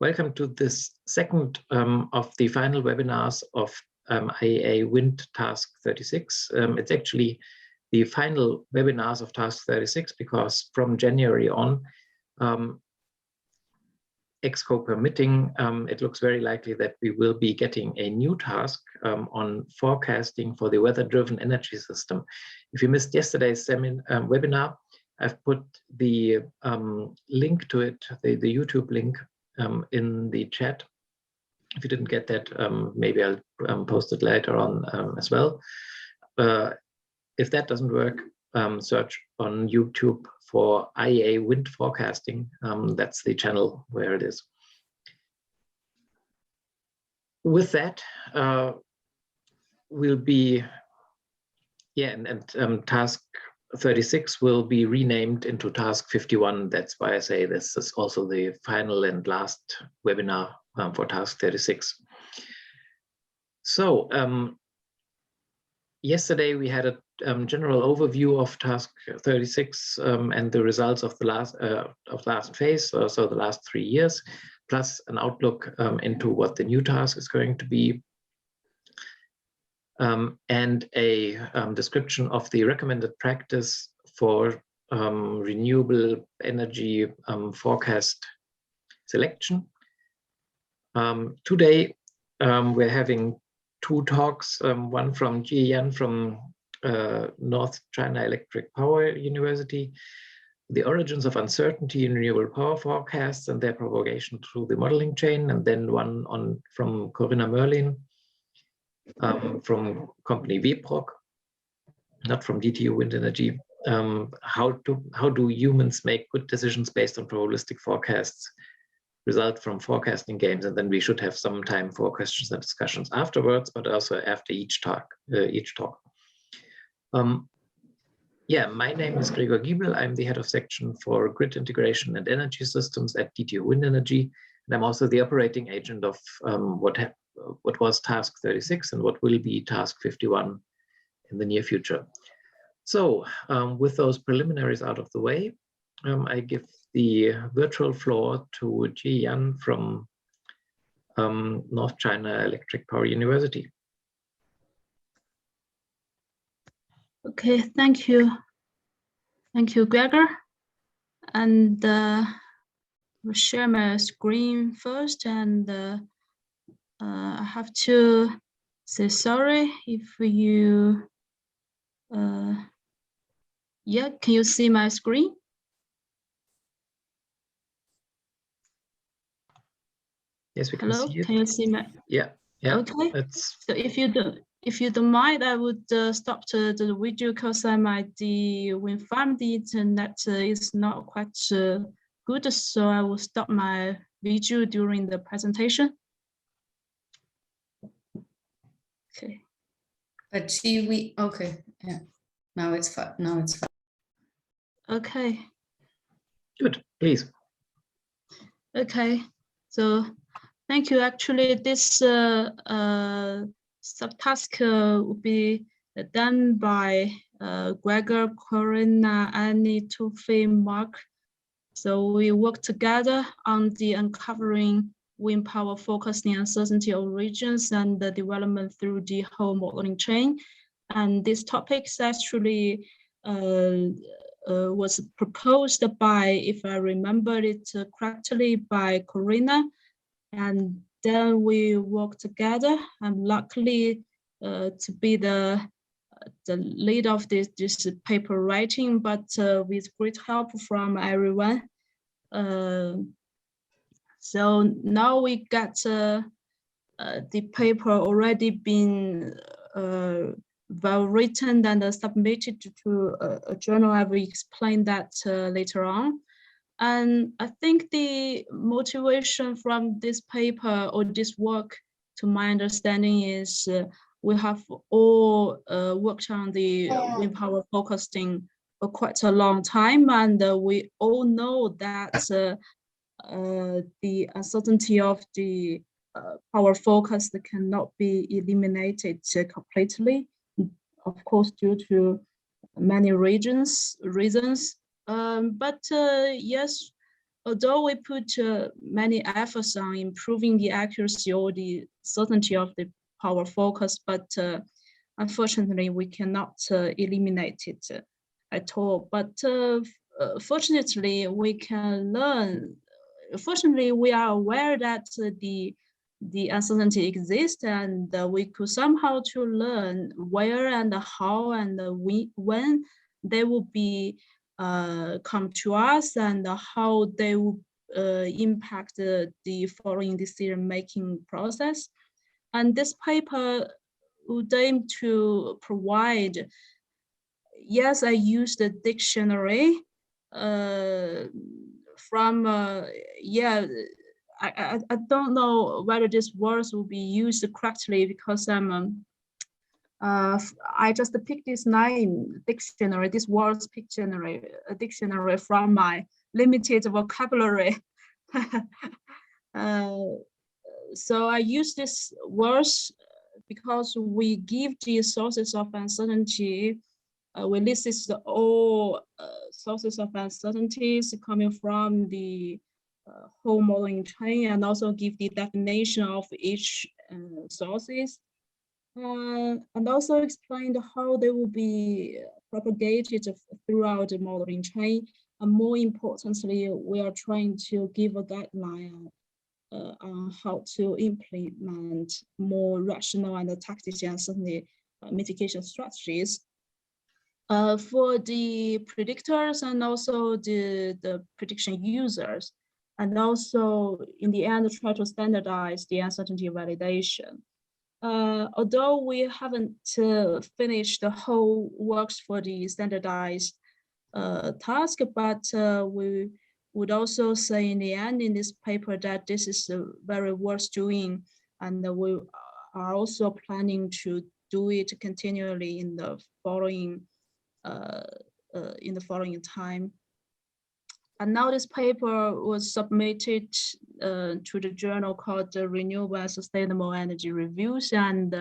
Welcome to this second of the final webinars of IEA Wind Task 36. It's actually the final webinars of Task 36 because from January on, EXCO permitting, it looks very likely that we will be getting a new task on forecasting for the weather-driven energy system. If you missed yesterday's webinar, I've put the link to it, the YouTube link in the chat. If you didn't get that, maybe I'll post it later on as well. If that doesn't work, search on YouTube for IEA Wind Forecasting. That's the channel where it is. With that, we'll be, task 36 will be renamed into task 51. That's why I say this is also the final and last webinar for task 36. So yesterday we had a general overview of task 36 and the results of the last phase, so the last 3 years, plus an outlook into what the new task is going to be, and a description of the recommended practice for renewable energy forecast selection. Today we're having 2 talks, one from Jie Yan from North China Electric Power University, the origins of uncertainty in renewable power forecasts and their propagation through the modeling chain, and then one from Corinna Möhrlen from company WEPROG, not from DTU Wind Energy. How do humans make good decisions based on probabilistic forecasts result from forecasting games? And then we should have some time for questions and discussions afterwards, but also after each talk. My name is Gregor Giebel. I'm the head of section for grid integration and energy systems at DTU Wind Energy. And I'm also the operating agent of what was task 36 and what will be task 51 in the near future. So with those preliminaries out of the way, I give the virtual floor to Jie Yan from North China Electric Power University. Okay, thank you. Thank you, Gregor. And we'll share my screen first, and I have to say sorry if you, can you see my screen? Yes, we can see it. Can you see my? Yeah. Okay. So if you don't mind, I would stop the video because I might when find the internet is not quite good, so I will stop my video during the presentation. Okay. But okay, yeah. Now it's fine. Okay. Good, please. Okay. So thank you. Actually, this subtask will be done by Gregor, Corinna, Annie, Tufi, Mark. So we work together on the uncovering wind power forecasting uncertainty of regions and the development through the whole modeling chain. And this topic actually was proposed by, if I remember it correctly, by Corinna. And then we work together. I'm luckily to be the lead of this paper writing, but with great help from everyone. So now we got the paper already been well written and submitted to a journal. I will explain that later on. And I think the motivation from this paper or this work, to my understanding, is we have all worked on the wind power forecasting for quite a long time, and we all know that the uncertainty of the power forecast cannot be eliminated completely, of course, due to many reasons. But yes, although we put many efforts on improving the accuracy or the certainty of the power focus, but unfortunately, we cannot eliminate it at all. But fortunately, we can learn. Fortunately, we are aware that the uncertainty exists, and we could somehow to learn where and how and when they will be come to us and how they will impact the following decision-making process. And this paper would aim to provide, yes, I used the dictionary from, yeah, I don't know whether these words will be used correctly because I just picked this name, dictionary, this words dictionary from my limited vocabulary. So I use this words because we give the sources of uncertainty. We list all sources of uncertainties coming from the whole modeling chain, and also give the definition of each sources, and also explain how they will be propagated throughout the modeling chain. And more importantly, we are trying to give a guideline on how to implement more rational and tactical uncertainty mitigation strategies for the predictors and also the prediction users, and also in the end try to standardize the uncertainty validation. Although we haven't finished the whole works for the standardized task, but we would also say in the end in this paper that this is very worth doing, and we are also planning to do it continually in the following time. And now this paper was submitted to the journal called the Renewable and Sustainable Energy Reviews, and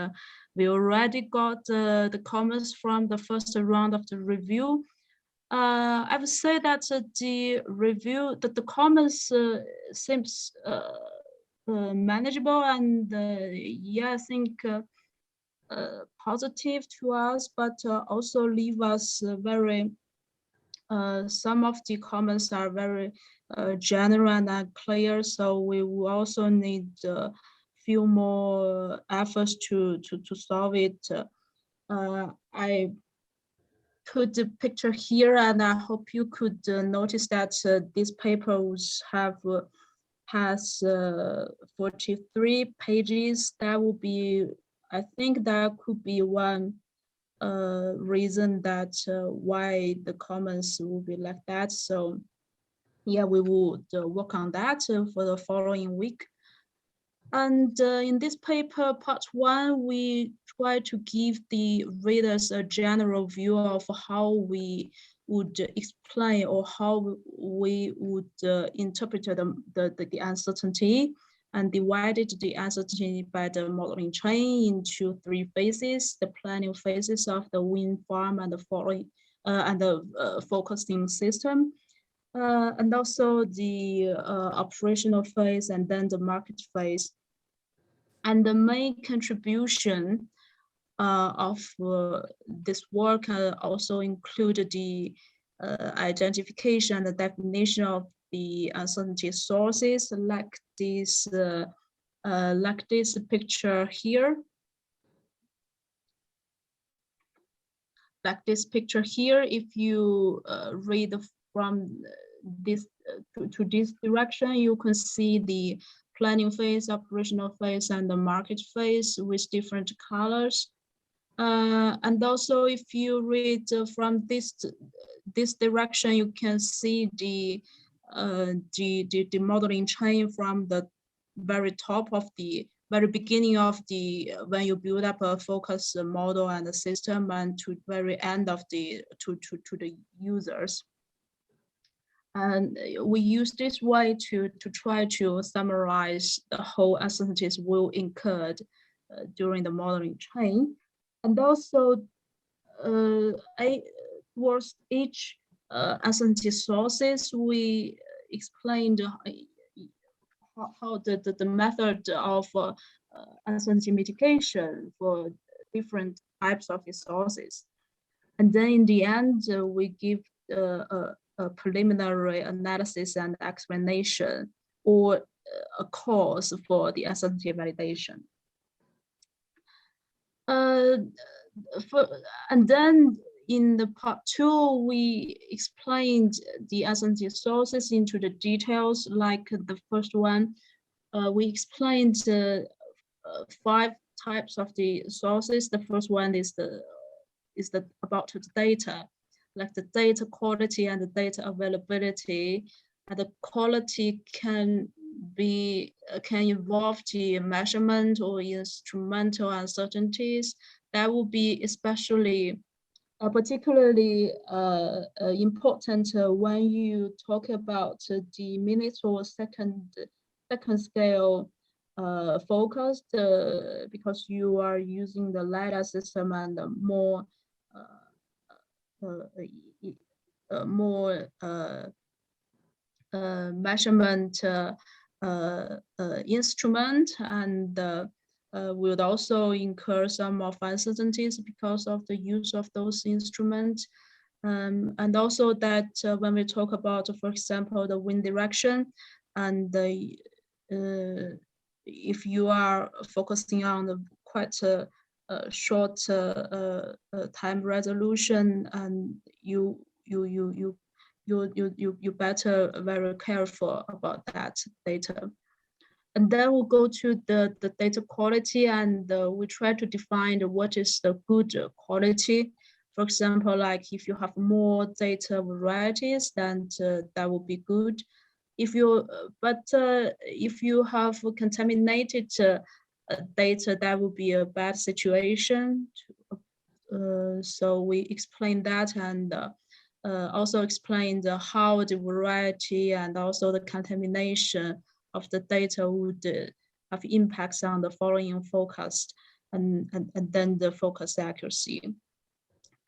we already got the comments from the first round of the review. I would say that the review, that the comments seems manageable, and yeah, I think positive to us, but also leave us very, some of the comments are very general and unclear, so we will also need a few more efforts to solve it. I put the picture here, and I hope you could notice that this paper has 43 pages. That will be, I think that could be one reason that why the comments will be like that. So yeah, we would work on that for the following week. And in this paper, part 1, we try to give the readers a general view of how we would explain or how we would interpret the uncertainty, and divided the uncertainty by the modeling chain into 3 phases: the planning phases of the wind farm and the forecasting system, and also the operational phase, and then the market phase. And the main contribution of this work also included the identification and the definition of the uncertainty sources, like this picture here. Like this picture here, if you read from this to this direction, you can see the planning phase, operational phase, and the market phase with different colors. And also, if you read from this direction, you can see the modeling chain from the very top of the very beginning of the when you build up a focus model and the system, and to very end of the to the users. And we use this way to try to summarize the whole uncertainties will incurred during the modeling chain. And also towards each uncertainty sources, we explained how the method of uncertainty mitigation for different types of resources. And then in the end, we give a preliminary analysis and explanation or a cause for the uncertainty validation. And then in the part 2, we explained the uncertainty sources into the details. Like the first one, we explained 5 types of the sources. The first one is about the data, like the data quality and the data availability. And the quality can involve the measurement or instrumental uncertainties. That will be especially particularly important when you talk about the minute or second scale focused, because you are using the LiDAR system and more measurement instrument, and would also incur some of uncertainties because of the use of those instruments. And also that when we talk about, for example, the wind direction, and if you are focusing on the quite short time resolution, and you better very careful about that data. And then we'll go to the data quality, and we try to define what is the good quality. For example, like if you have more data varieties, then that will be good. If you have contaminated data, that would be a bad situation. So we explain that, and also explained how the variety and also the contamination of the data would have impacts on the following forecast, and then the forecast accuracy.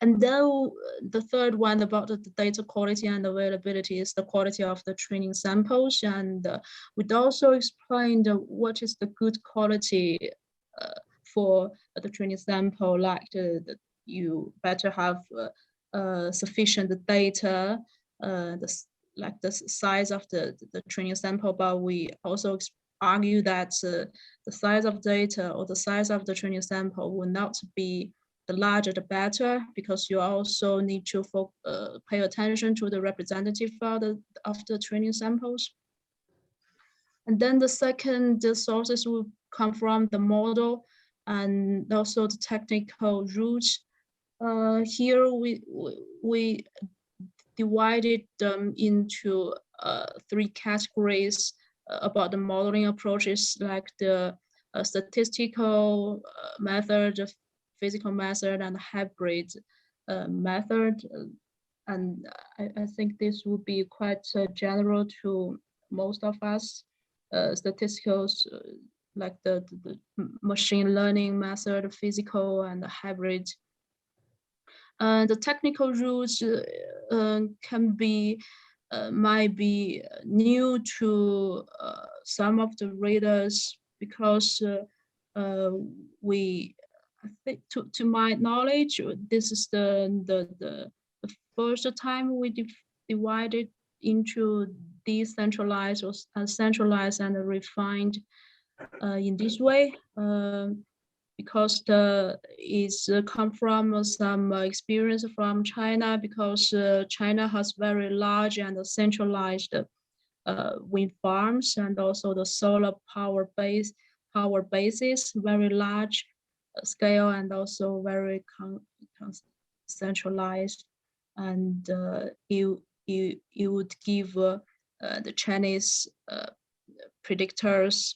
And then the third one about the data quality and availability is the quality of the training samples. And we'd also explained what is the good quality for the training sample, like you better have sufficient data, like the size of the training sample, but we also argue that the size of data or the size of the training sample will not be the larger the better, because you also need to pay attention to the representative of the training samples. And then the second sources will come from the model and also the technical rules. Here we divided them into 3 categories about the modeling approaches, like the statistical method, physical method, and hybrid method. And I think this would be quite general to most of us. Statisticals, like the machine learning method, physical and hybrid. The technical rules might be new to some of the readers, because I think to my knowledge, this is the first time we divided into decentralized or centralized and refined in this way, because it's come from some experience from China, because China has very large and centralized wind farms, and also the solar power bases, very large scale, and also very centralized. And it would give the Chinese predictors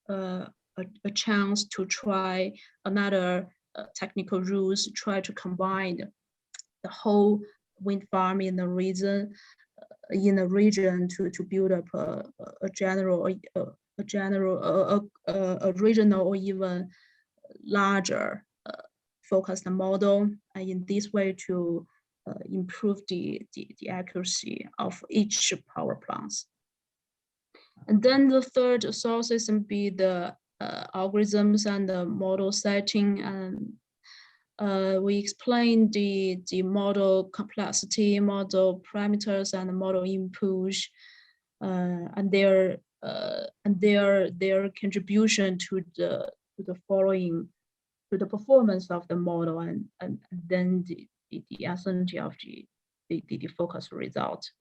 a chance to try another technical rules, try to combine the whole wind farm in the region, to build up a regional or even larger focused model, and in this way to improve the accuracy of each power plants. And then the third sources would be the algorithms and the model setting. And we explained the model complexity, model parameters, and the model input, and their contribution to the following, to the performance of the model, and then the uncertainty of the focus result.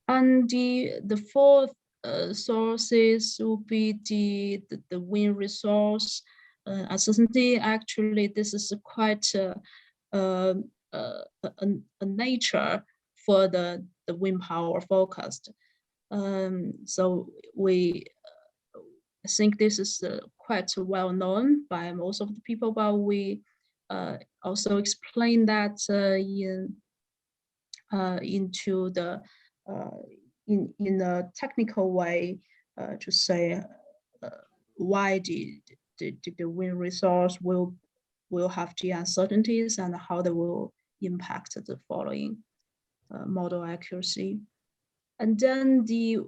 And the fourth sources will be the wind resource uncertainty. Actually, this is quite a nature for the wind power forecast. So we think this is quite well known by most of the people, but we also explain that into the in a technical way to say why the wind resource will have the uncertainties and how they will impact the following model accuracy. And then the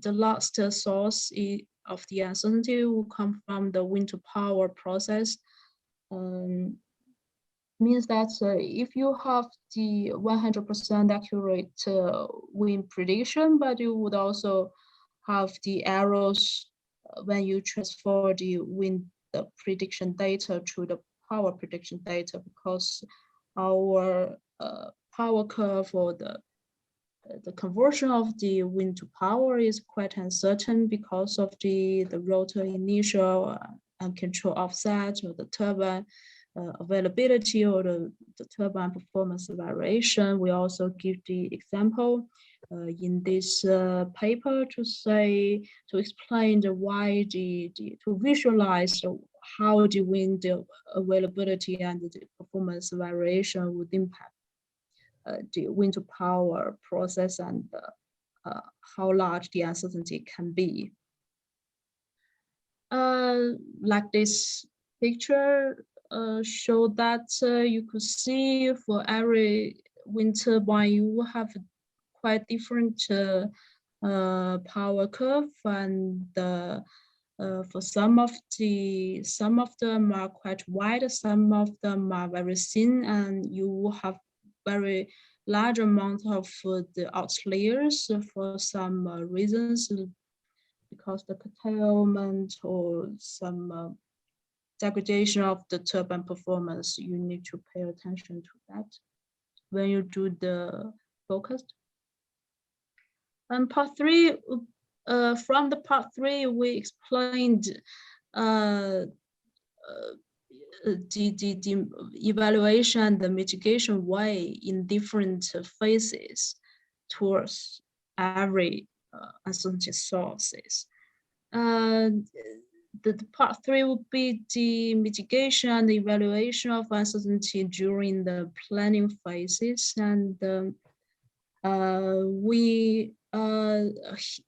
last source of the uncertainty will come from the wind to power process. Means that if you have the 100% accurate wind prediction, but you would also have the errors when you transfer the wind prediction data to the power prediction data, because our power curve for the conversion of the wind to power is quite uncertain because of the rotor initial and control offset, or the turbine availability, or the turbine performance variation. We also give the example in this paper to explain why to visualize how the wind availability and the performance variation would impact the wind to power process, and how large the uncertainty can be. Like this picture show that you could see for every wind turbine you will have quite different power curve, and for some of them are quite wide, some of them are very thin, and you will have very large amount of the outliers for some reasons, because the curtailment or some degradation of the turbine performance. You need to pay attention to that when you do the forecast. And part 3, from the part 3, we explained the evaluation, the mitigation way in different phases towards every uncertainty sources. The part 3 will be the mitigation and the evaluation of uncertainty during the planning phases. And we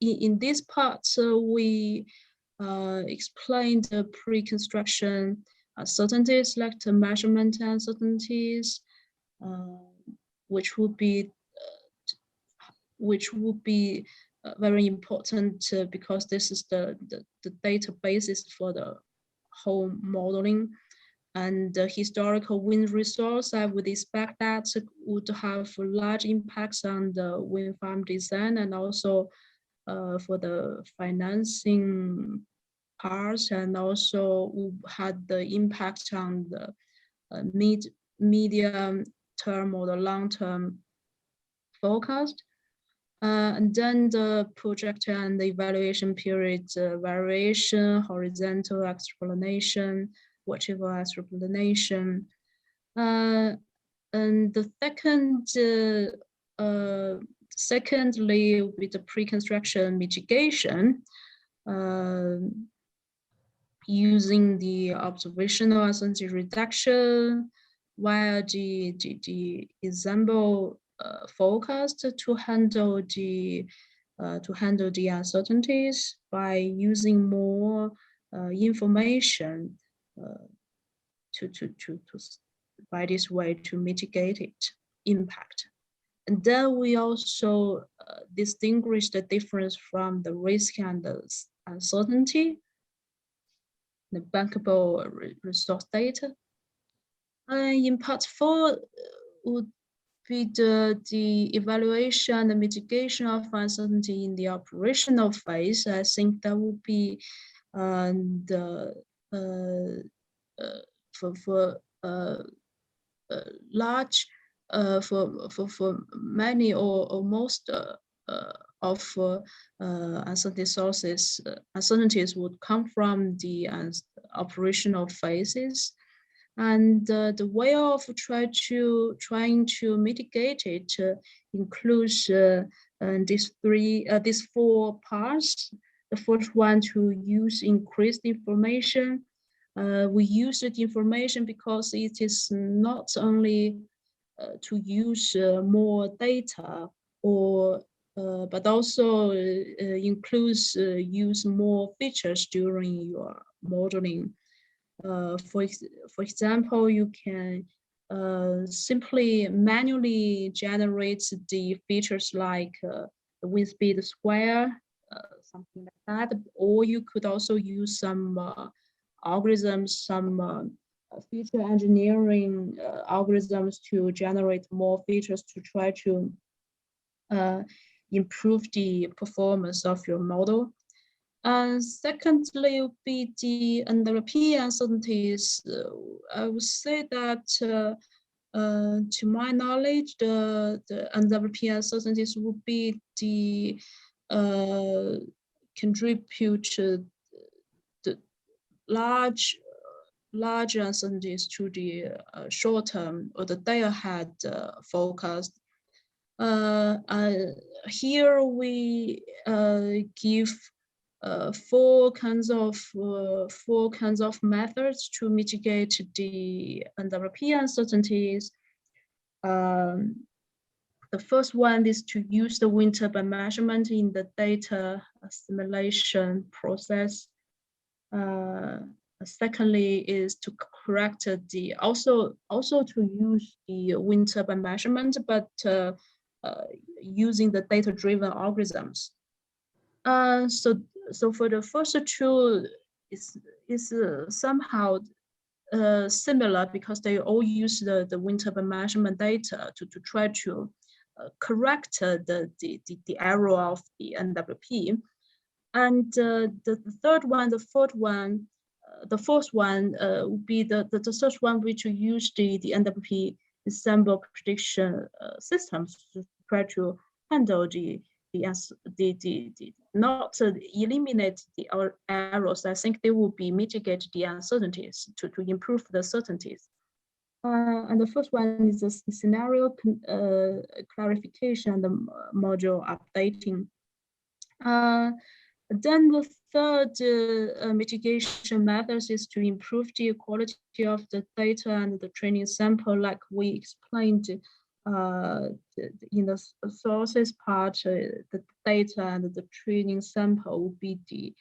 in this part we explained the pre-construction uncertainties, like the measurement uncertainties, which would be very important because this is the data basis for the whole modeling. And the historical wind resource, I would expect that would have large impacts on the wind farm design, and also for the financing parts, and also had the impact on the medium term or the long term forecast. And then the project and the evaluation period variation, horizontal explanation, vertical explanation. And the secondly, with the pre-construction mitigation, using the observational uncertainty reduction via the example forecast to handle the uncertainties by using more information to by this way to mitigate its impact. And then we also distinguish the difference from the risk and the uncertainty, the bankable resource data. In part 4 would be the evaluation and mitigation of uncertainty in the operational phase. I think that would be for large for many or most of uncertainty sources. Uncertainties would come from the operational phases. And the way of trying to mitigate it includes these 4 parts. The first one, to use increased information. We use the information because it is not only to use more data, or but also includes use more features during your modeling. For example, you can simply manually generate the features like the wind speed square, something like that, or you could also use some algorithms, some feature engineering algorithms to generate more features to try to improve the performance of your model. And secondly, would be the NWP uncertainties. I would say that to my knowledge, the NWP uncertainties would be the contribute to the large uncertainties to the short term or the day ahead forecast. Here we give 4 kinds of methods to mitigate the NWP uncertainties. The first one is to use the wind turbine measurement in the data assimilation process. Secondly is to correct the also to use the wind turbine measurement, but using the data-driven algorithms. So for the first 2 is somehow similar, because they all use the wind turbine measurement data to try to correct the error of the NWP. And the third one, the fourth one would be the third one, which use the NWP ensemble prediction systems to try to handle not eliminate the errors. I think they will be mitigate the uncertainties to improve the certainties. And the first one is the scenario clarification and the module updating. Then the third mitigation methods is to improve the quality of the data and the training sample, like we explained in the sources part. The data and the training sample will be the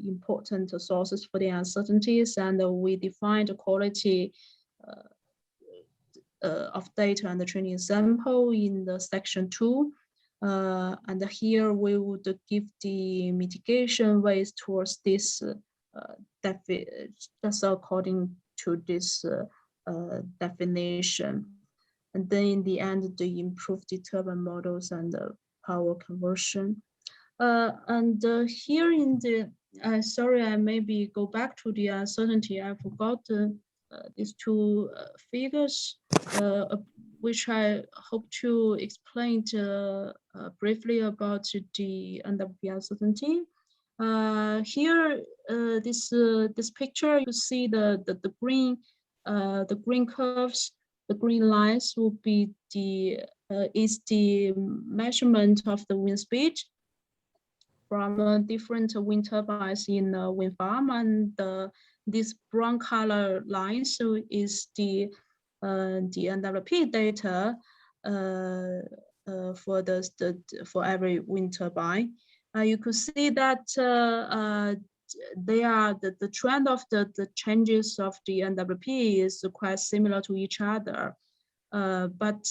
important sources for the uncertainties, and we define the quality of data and the training sample in the section 2. And here we would give the mitigation ways towards this that's according to this definition. And then in the end, they improve the turbine models and the power conversion. And here in the, sorry, I maybe go back to the uncertainty. I forgot these 2 figures, which I hope to explain briefly about the NWP uncertainty. Here, this picture, you see the green curves. The green lines will be is the measurement of the wind speed from different wind turbines in the wind farm, and this brown color line is the NWP data for every wind turbine. You could see that they are the trend of the changes of the NWP is quite similar to each other. but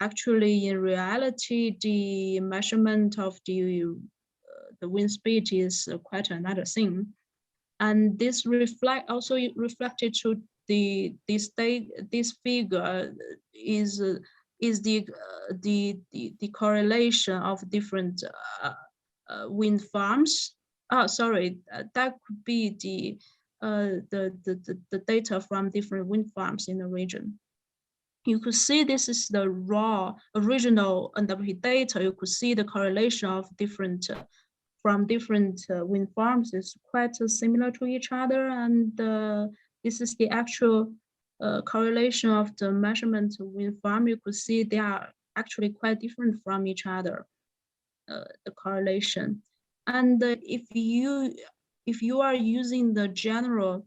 actually in reality, the measurement of the wind speed is quite another thing. And this also reflected to this figure is the correlation of different wind farms. Oh, sorry, that could be the data from different wind farms in the region. You could see this is the raw original NWP data. You could see the correlation of different from different wind farms is quite similar to each other, and this is the actual correlation of the measurement wind farm. You could see they are actually quite different from each other, the correlation. And if you are using the general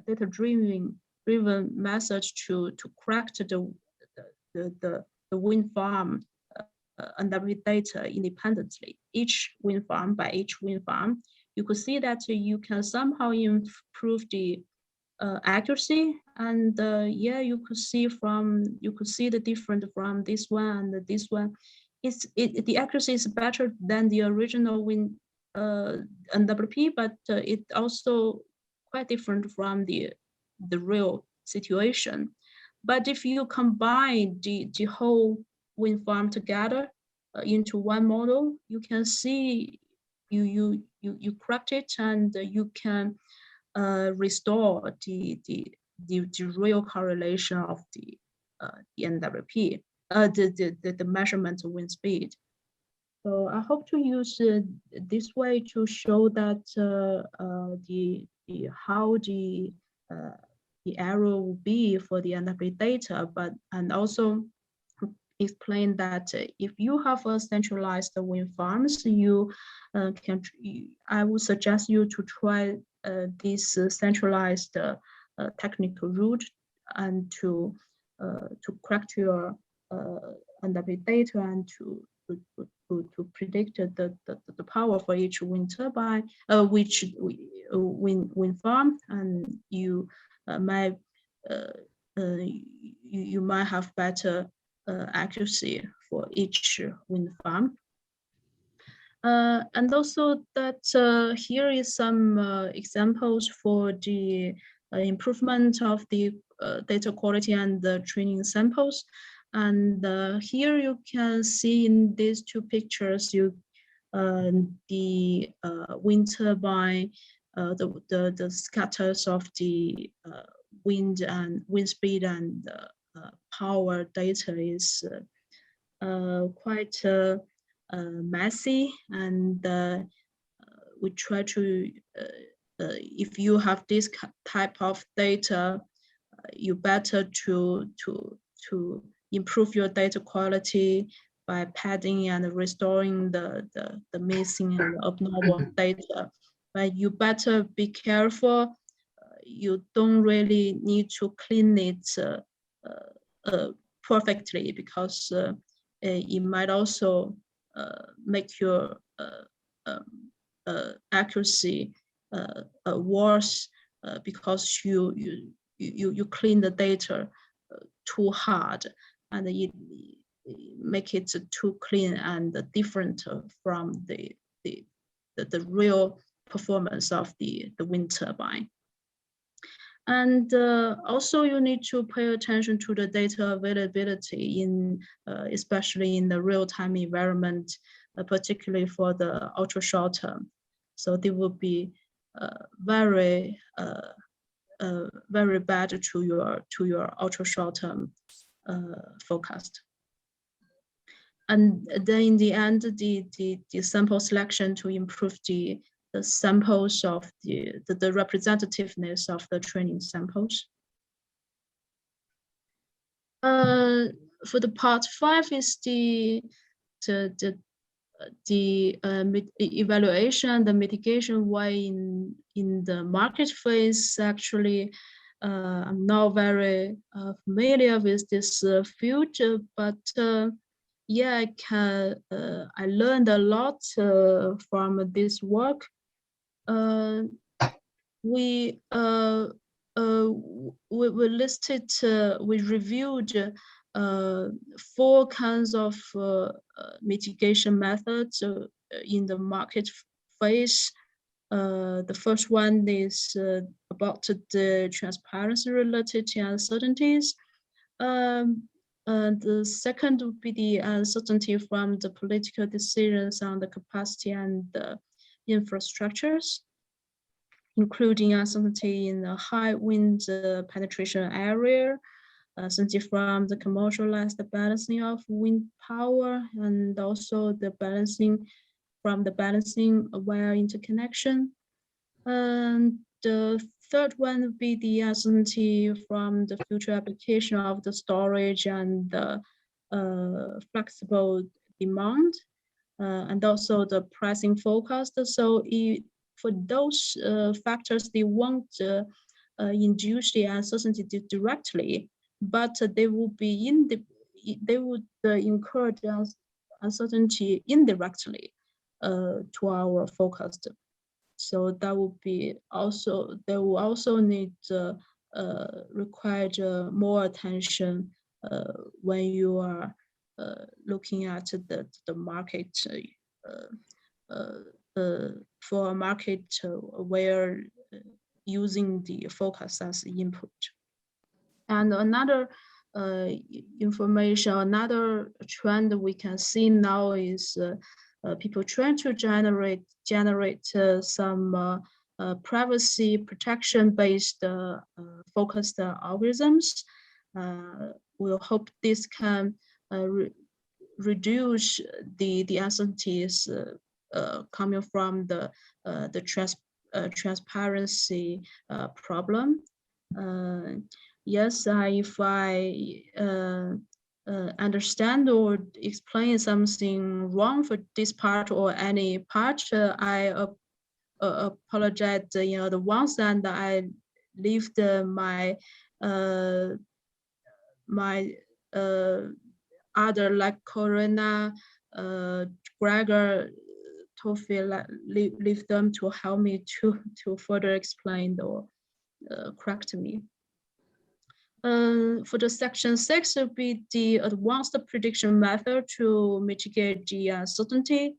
data-driven method to correct the wind farm NWP data independently, each wind farm by each wind farm, you could see that you can somehow improve the accuracy. And yeah, you could see the difference from this one and this one. The accuracy is better than the original wind NWP, but it also quite different from the real situation. But if you combine the whole wind farm together into one model, you can see you correct it, and you can restore the real correlation of the NWP, the measurement of wind speed. So I hope to use this way to show that how the error will be for the NWP data, and also explain that if you have a centralized wind farms, I would suggest you to try this centralized technical route, and to correct your NWP data, and to predict the power for each wind turbine, which wind farm, and you might have better accuracy for each wind farm. And also that here is some examples for the improvement of the data quality and the training samples. And here you can see in these two pictures, the wind turbine, the scatters of the wind speed and power data is quite messy, and we try to if you have this type of data, you better to improve your data quality by padding and restoring the missing and abnormal data. But you better be careful. You don't really need to clean it perfectly, because it might also make your accuracy worse, because you clean the data too hard, and it make it too clean and different from the real performance of the wind turbine. And also you need to pay attention to the data availability especially in the real-time environment, particularly for the ultra short term. So they will be very bad to your ultra short term forecast. And then in the end, the sample selection to improve the samples of the representativeness of the training samples. For the part 5 is the evaluation, the mitigation. Why in the market phase, actually, I'm not very familiar with this field, but yeah, I learned a lot from this work. We listed, we reviewed four kinds of mitigation methods in the market phase. The first one is about the transparency related to uncertainties. The second would be the uncertainty from the political decisions on the capacity and the infrastructures, including uncertainty in the high wind penetration area, uncertainty from the commercialized balancing of wind power, and also the balancing wire interconnection. And the third one would be the uncertainty from the future application of the storage and the flexible demand, and also the pricing forecast. So for those factors, they won't induce the uncertainty directly, but they would incur the uncertainty indirectly to our forecast. So that would be also, they will also need required more attention when you are looking at the market for a market where using the forecast as input. And another information, another trend we can see now is people trying to generate some privacy protection based focused algorithms. We'll hope this can reduce the uncertainties coming from the transparency problem. Yes, if I understand or explain something wrong for this part or any part, I apologize. The ones that I left my other, like Corinna, Gregor, Tofi, leave them to help me to further explain or correct me. For the section 6 will be the advanced prediction method to mitigate the uncertainty.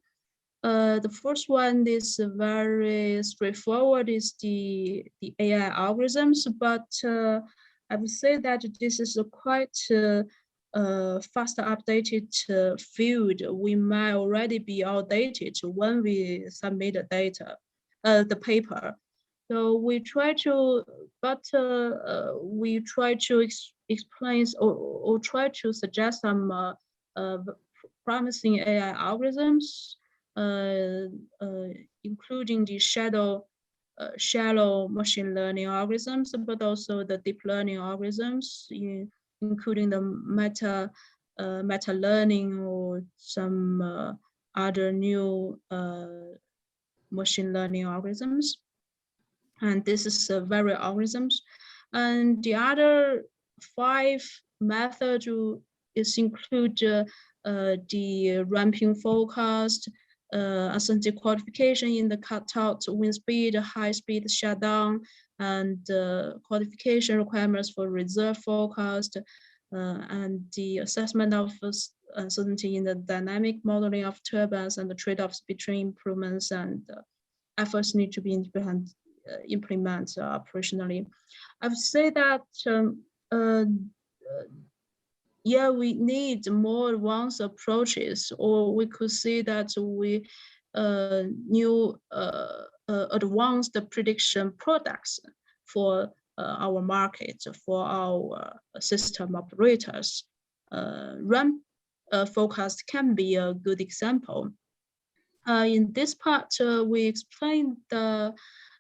The first one is very straightforward, is the AI algorithms, but I would say that this is a quite fast updated field. We might already be outdated when we submit the data, the paper. So we try to, we try to explain or try to suggest some promising AI algorithms, including the shallow machine learning algorithms, but also the deep learning algorithms, including the meta learning or some other new machine learning algorithms. And this is very algorithms. And the other 5 methods is include the ramping forecast, uncertainty quantification in the cutout wind speed, high speed shutdown, and quantification requirements for reserve forecast, and the assessment of uncertainty in the dynamic modeling of turbines, and the trade-offs between improvements and efforts need to be implemented operationally. I would say that yeah, we need more advanced approaches, or we could say that we new advanced prediction products for our market, for our system operators. Ramp forecast can be a good example. In this part, we explained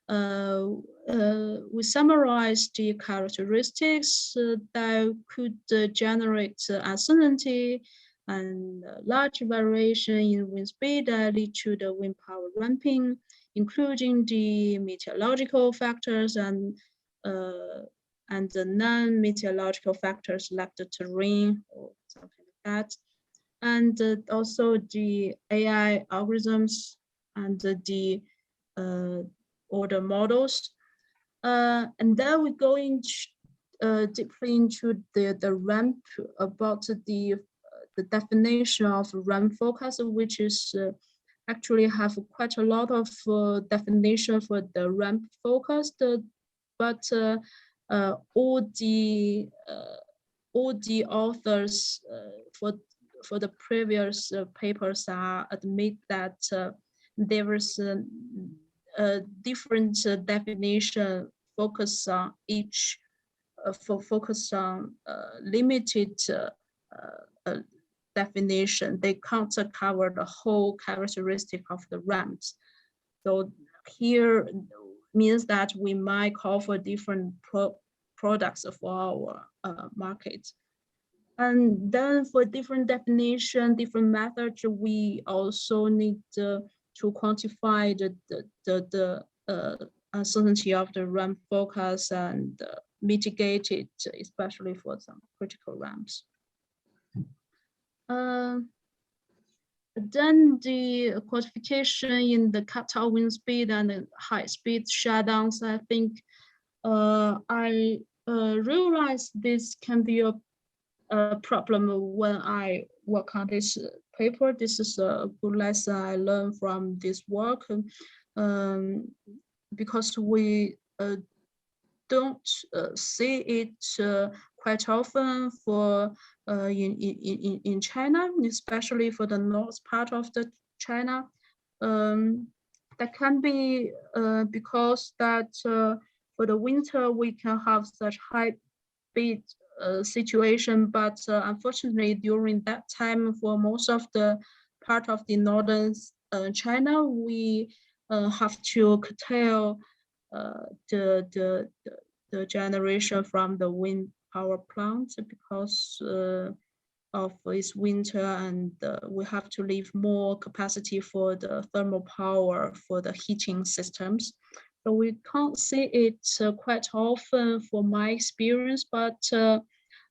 we summarize the characteristics that could generate uncertainty and large variation in wind speed that lead to the wind power ramping, including the meteorological factors and the non-meteorological factors like the terrain or something like that, and also the AI algorithms and the order models. And then we go into deeply into the ramp about the definition of ramp focus, which is actually have quite a lot of definition for the ramp focus, but all the authors for the previous papers admit that there is a different definition focus on each focus on limited definition. They can't cover the whole characteristic of the ramps. So here means that we might call for different products for our market. And then for different definition, different methods, we also need to quantify the uncertainty of the ramp focus and mitigate it, especially for some critical ramps. Then the quantification in the cutoff wind speed and the high speed shutdowns, I think I realized this can be a problem when I work on this paper. This is a good lesson I learned from this work, because we don't see it quite often for in China, especially for the north part of the China. That can be because that for the winter we can have such high speed situation, but unfortunately during that time for most of the part of the northern China, we have to curtail the generation from the wind power plant because of its winter, and we have to leave more capacity for the thermal power for the heating systems. So we can't see it quite often for my experience, but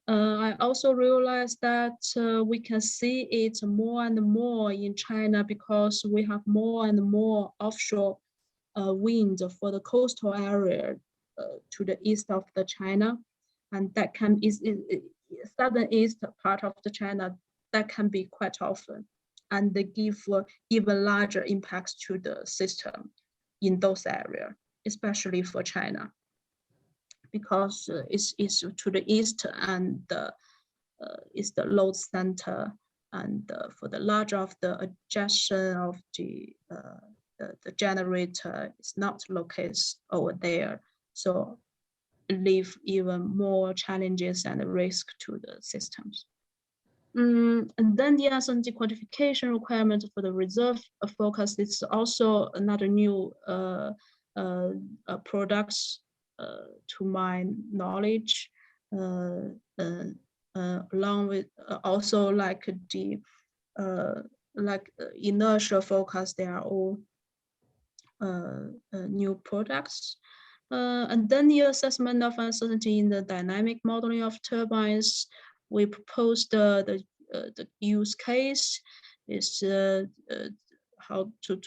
I also realized that we can see it more and more in China because we have more and more offshore wind for the coastal area to the east of the China, and that can is southern east part of the China, that can be quite often, and they give even larger impacts to the system in those areas, especially for China, because it's to the east and is the load center, and for the larger of the adjacent of the generator is not located over there, so leave even more challenges and risk to the systems. And then the uncertainty quantification requirement for the reserve focus is also another new products to my knowledge, along with also like the inertial focus. They are all new products. And then the assessment of uncertainty in the dynamic modeling of turbines. We proposed the use case is how to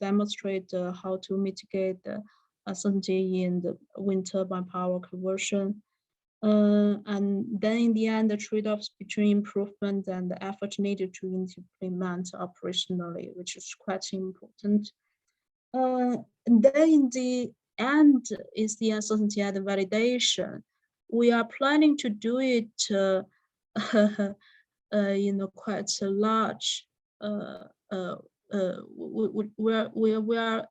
demonstrate how to mitigate the uncertainty in the wind turbine power conversion. And then in the end, the trade-offs between improvement and the effort needed to implement operationally, which is quite important. And then in the end is the uncertainty and the validation. We are planning to do it in a quite a large. We are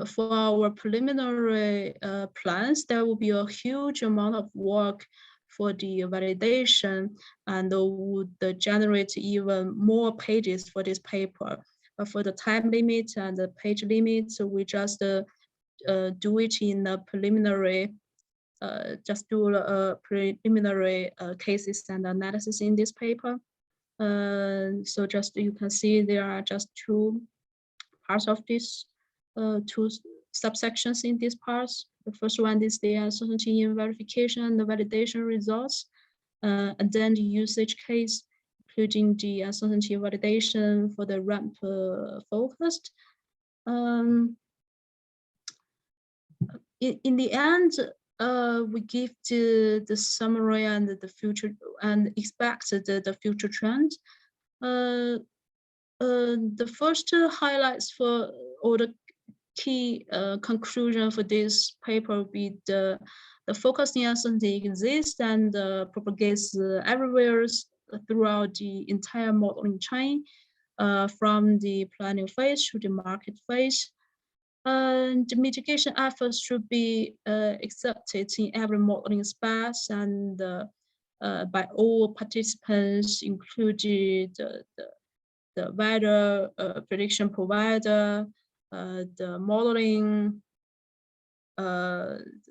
for our preliminary plans, there will be a huge amount of work for the validation, and would generate even more pages for this paper. But for the time limit and the page limit, so we just do it in a preliminary, just do a preliminary cases and analysis in this paper. So just you can see there are just two parts of this, two subsections in these parts. The first one is the uncertainty in verification and the validation results, and then the usage case, including the uncertainty validation for the ramp focused. In the end, we give the summary and the future and expect the future trend. The first highlights for or the key conclusion for this paper will be the focusing uncertainty exists and propagates everywhere throughout the entire modeling chain, from the planning phase to the market phase. And the mitigation efforts should be exerted in every modeling space and by all participants, including the weather prediction provider, the modeling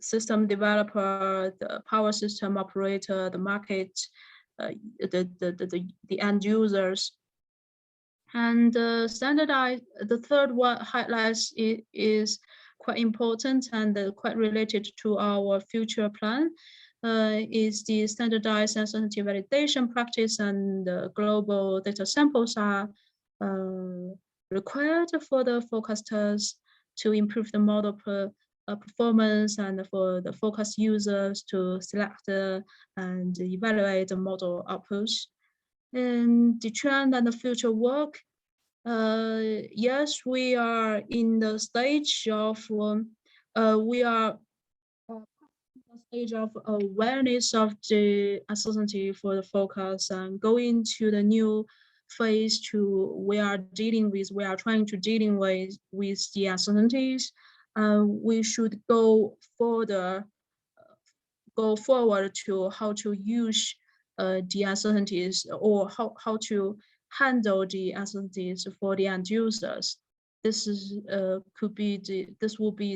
system developer, the power system operator, the market, the end users. And standardize, the third one highlights is quite important and quite related to our future plan, is the standardized uncertainty validation practice, and global data samples are required for the forecasters to improve the model performance, and for the forecast users to select and evaluate the model outputs. And the trend and the future work, yes, we are in the stage of awareness of the uncertainty for the forecast, and going to the new phase we are trying to dealing with the uncertainties. We should go forward to how to use the uncertainties, or how to handle the uncertainties for the end users. This is will be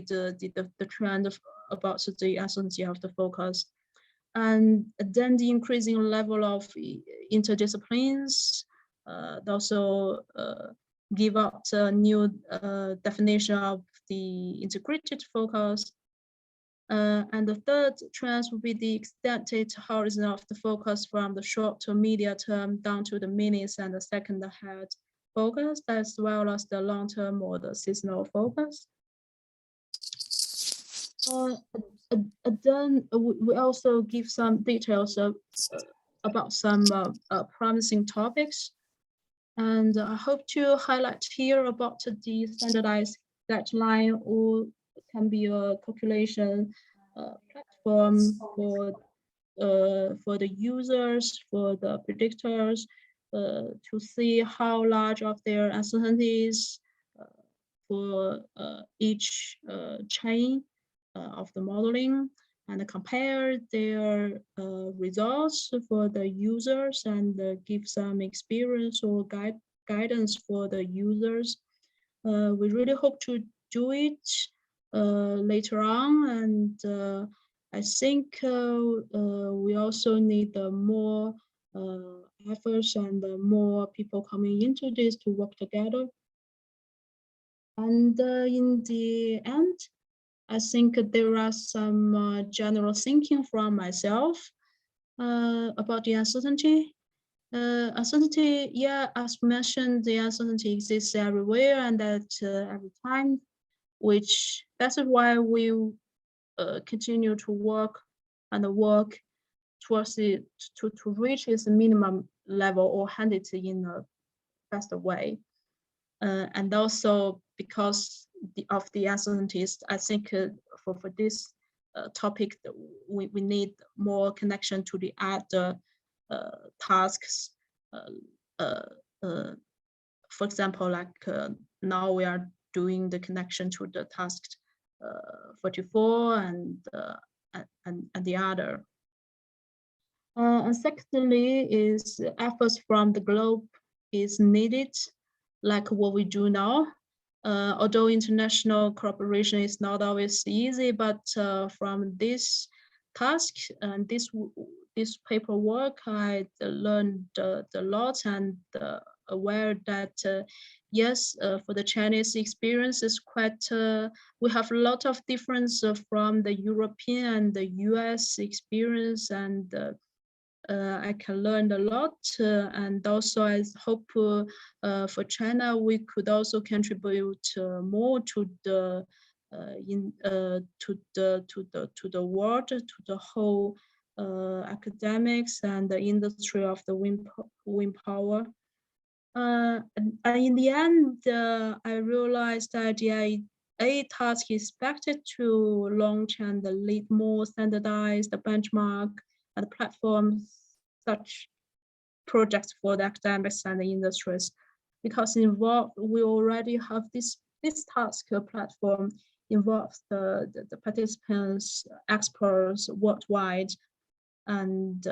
the trend about the uncertainty of the focus. And then the increasing level of interdisciplines also give out a new definition of the integrated focus. And the third trend will be the extended horizon of the focus from the short to medium term down to the minutes and the second ahead focus, as well as the long term or the seasonal focus. Then we also give some details about some promising topics. And I hope to highlight here about the standardized guideline, or can be a calculation platform for the users, for the predictors, to see how large of their uncertainties for each chain of the modeling, and compare their results for the users, and give some experience or guidance for the users. We really hope to do it later on, and I think we also need more efforts and more people coming into this to work together. And in the end, I think there are some general thinking from myself about the uncertainty. Uncertainty, yeah, as mentioned, the uncertainty exists everywhere and at every time, which that's why we continue to work towards it to reach its minimum level or handle it in a faster way. And also because of the uncertainties, I think for this topic, we need more connection to the other tasks. For example, like now we are doing the connection to the task 44 and the other. And secondly, is efforts from the globe is needed, like what we do now. Although international cooperation is not always easy, but from this task and this paperwork, I learned a lot, and aware that yes, for the Chinese experience is quite, we have a lot of difference from the European and the US experience, and I can learn a lot, and also I hope for China we could also contribute more to the to the world, to the whole academics and the industry of the wind power. And in the end, I realized that the IEA task is expected to launch and lead more standardized benchmark and platforms such projects for the academics and the industries, because we already have this task platform involves the participants, experts worldwide. And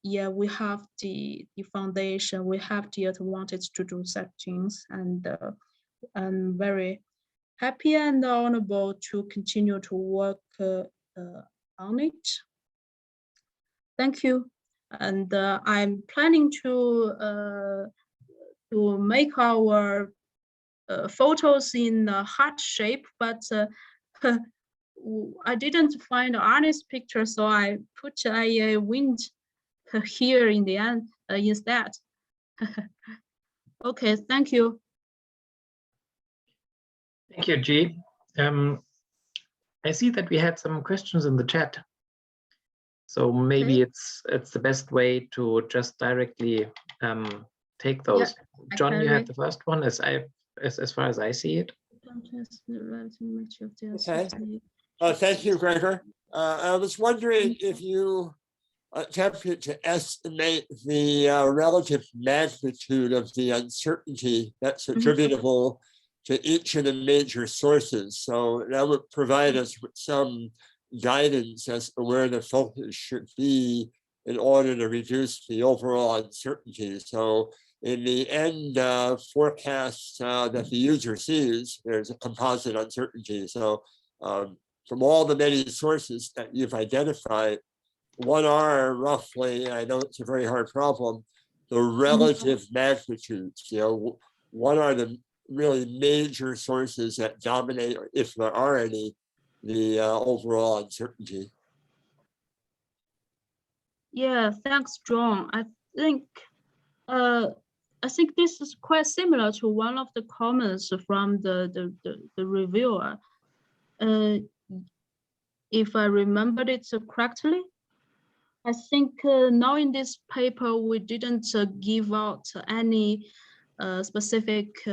yeah, we have the foundation, we have the advantage to do such things, and I'm very happy and honorable to continue to work on it. Thank you. And I'm planning to make our photos in heart shape, but I didn't find Arne's picture, so I put IEA Wind here in the end instead. Okay, thank you. Thank you, Jie. I see that we had some questions in the chat, so maybe it's the best way to just directly take those. Yeah, John, you have the first one, as far as I see it. Okay. Thank you, Gregor. I was wondering if you attempted to estimate the relative magnitude of the uncertainty that's attributable to each of the major sources. So that would provide us with some guidance as to where the focus should be in order to reduce the overall uncertainty. So in the end forecast that the user sees, there's a composite uncertainty. So from all the many sources that you've identified, what are roughly, I know it's a very hard problem, the relative magnitudes? You know, what are the really major sources that dominate, or if there are any, the overall uncertainty? Yeah, thanks, John. I think this is quite similar to one of the comments from the reviewer. If I remembered it correctly, I think now in this paper we didn't give out any specific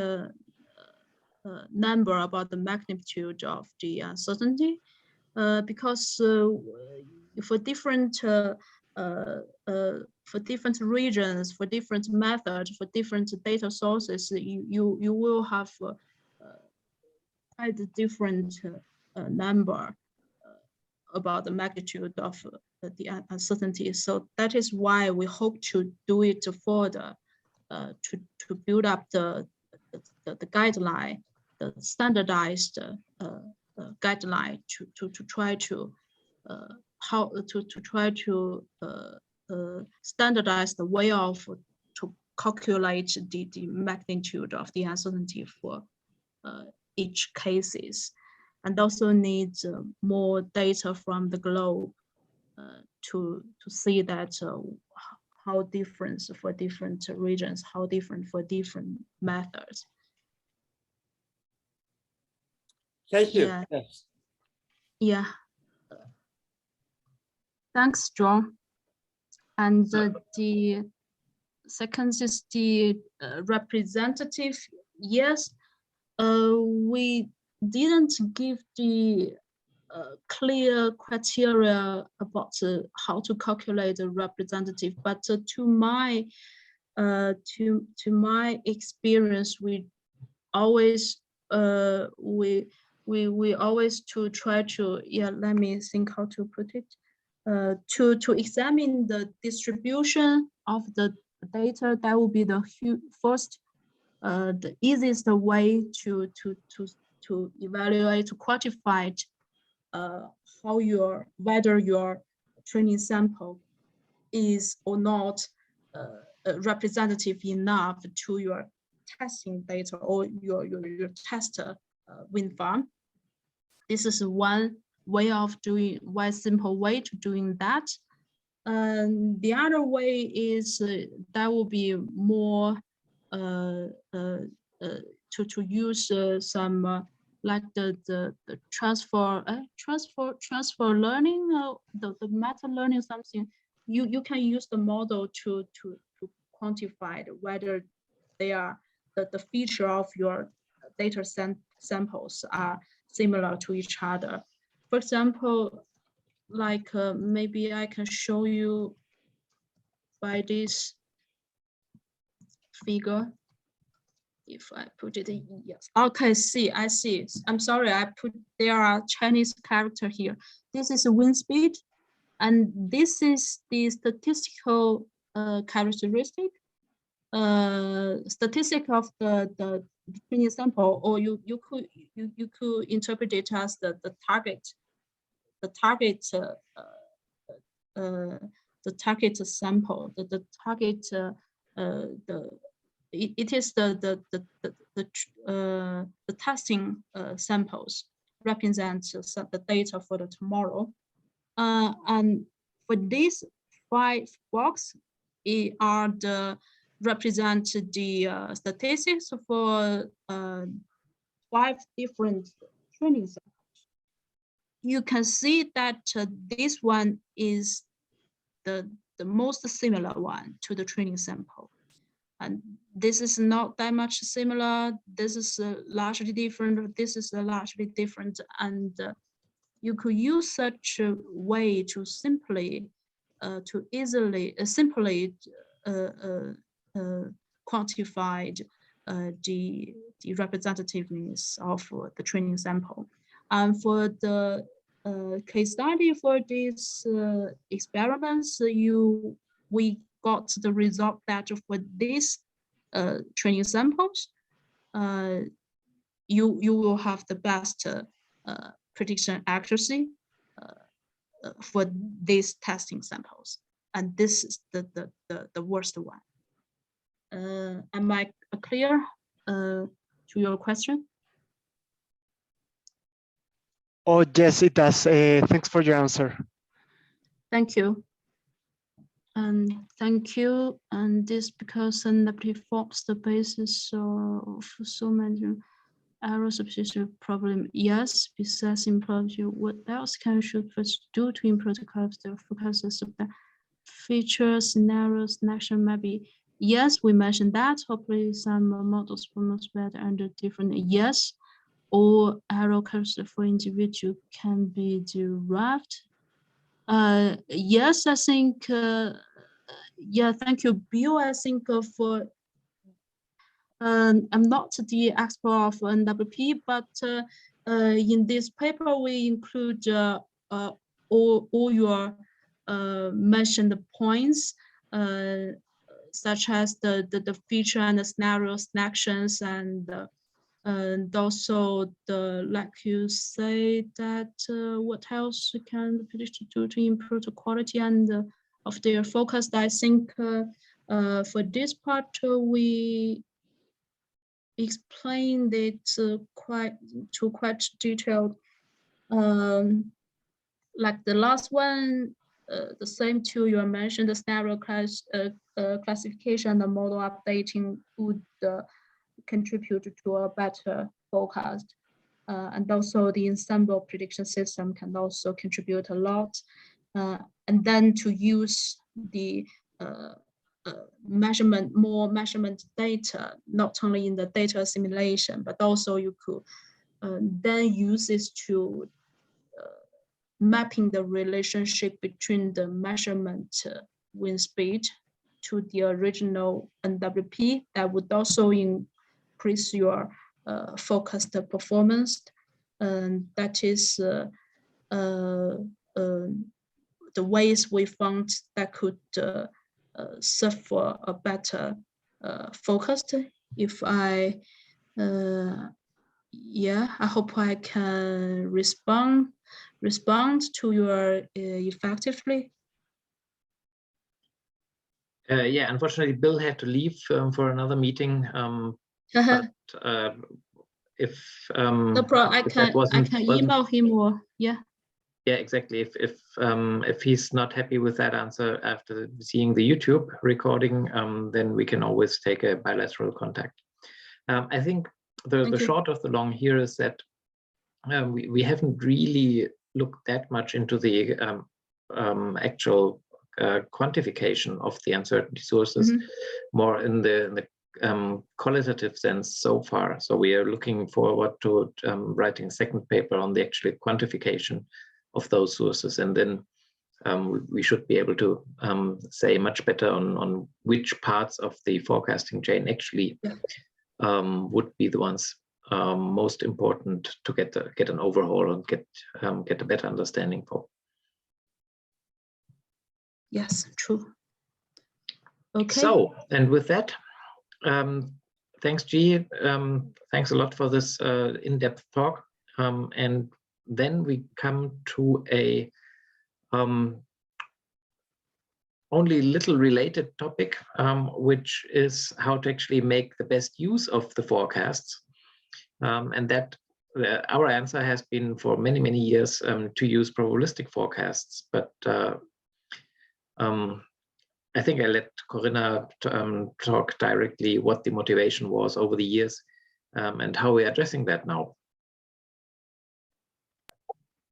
number about the magnitude of the uncertainty, because for different regions, for different methods, for different data sources, you will have quite a different number about the magnitude of the uncertainty. So that is why we hope to do it further, to build up the guideline, the standardized guideline to try to standardize the way of to calculate the magnitude of the uncertainty for each cases, and also needs more data from the globe to see that how different for different regions, how different for different methods. Thank you. Yeah. Yes. Yeah. Thanks, John. And the second is the representative. Yes, we didn't give the clear criteria about how to calculate a representative, but to my experience, we always we always to try to, yeah, let me think how to put it, to examine the distribution of the data. That will be the first the easiest way to evaluate, to quantify how whether your training sample is or not representative enough to your testing data or your test wind farm. This is one simple way to doing that. The other way is that will be more to use some like the transfer learning, the meta learning something, you can use the model to quantify whether they are the feature of your data samples are similar to each other. For example, like maybe I can show you by this figure. If I put it in, yes. Okay, I see. I'm sorry, there are Chinese character here. This is a wind speed, and this is the statistical characteristic, statistic of the training sample, or you could interpret it as the target sample, the target it is the testing samples represent the data for the tomorrow, and for these 5 blocks, it are represent the statistics for 5 different training samples. You can see that this one is the most similar one to the training sample. And this is not that much similar. This is largely different. This is largely different. And you could use such a way to simply, simply quantify the representativeness of the training sample. And for the case study for these experiments, we got the result that for these training samples, you will have the best prediction accuracy for these testing samples, and this is the worst one. Am I clear to your question? Oh yes, it does. Thanks for your answer. Thank you. And thank you. And this because NCEPU forms the basis of so many error substitution problem. Yes, besides improve you, what else can should first do to improve the focuses of the feature scenarios selection? Maybe yes, we mentioned that. Hopefully, some models perform better under different yes, or error curves for individual can be derived. Yes, I think, yeah, thank you, Bill. I think for, I'm not the expert of NWP, but in this paper, we include all your mentioned points, such as the feature and the scenario selections, and also like you say that what else can the prediction do to improve the quality and of their focus. I think for this part we explained it quite detailed. Like the last one, the same two you mentioned, the scenario classification, the model updating would contribute to a better forecast, and also the ensemble prediction system can also contribute a lot, and then to use the more measurement data, not only in the data assimilation, but also you could then use this to mapping the relationship between the measurement wind speed to the original NWP. That would also increase your focused performance, and that is the ways we found that could serve for a better focused. If I, yeah, I hope I can respond to your effectively. Yeah, unfortunately, Bill had to leave for another meeting. But if no problem, I can email him, or yeah. Yeah, exactly. If he's not happy with that answer after seeing the YouTube recording, then we can always take a bilateral contact. I think the short of the long here is that we haven't really looked that much into the actual quantification of the uncertainty sources, more in the qualitative sense so far. So we are looking forward to writing a second paper on the actual quantification of those sources, and then we should be able to say much better on which parts of the forecasting chain actually would be the ones most important to get an overhaul and get a better understanding for. Yes, true. Okay. So, and with that, thanks, Jie. Thanks a lot for this in-depth talk. And then we come to a only little related topic, which is how to actually make the best use of the forecasts. And that our answer has been for many, many years to use probabilistic forecasts. But I think I let Corinna talk directly what the motivation was over the years and how we're addressing that now.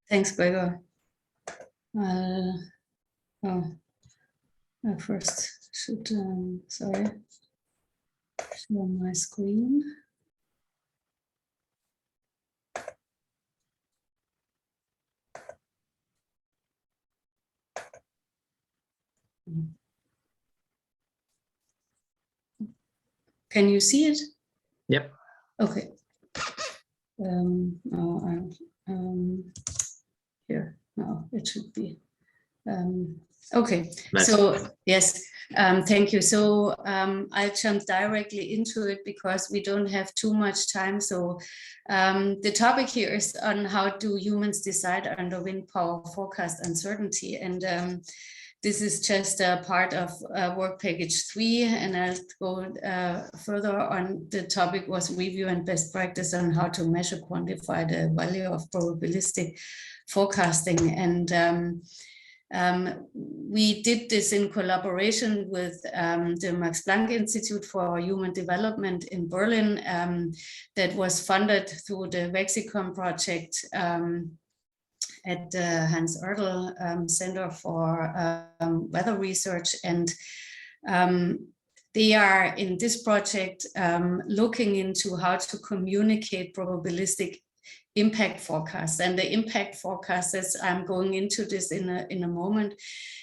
Thanks, Gregor. I first should, sorry, show my screen. Can you see it? Yep. Okay. Here, no, it should be. Okay, nice. So yes, thank you. So I'll jump directly into it because we don't have too much time. So the topic here is on how do humans decide under wind power forecast uncertainty. And this is just a part of work package 3, and I'll go further on. The topic was review and best practice on how to measure, quantify the value of probabilistic forecasting. And we did this in collaboration with the Max Planck Institute for Human Development in Berlin, that was funded through the Vexicom project at the Hans Oertel Center for Weather Research. And they are in this project looking into how to communicate probabilistic impact forecasts. And the impact forecasts, as I'm going into this in a moment,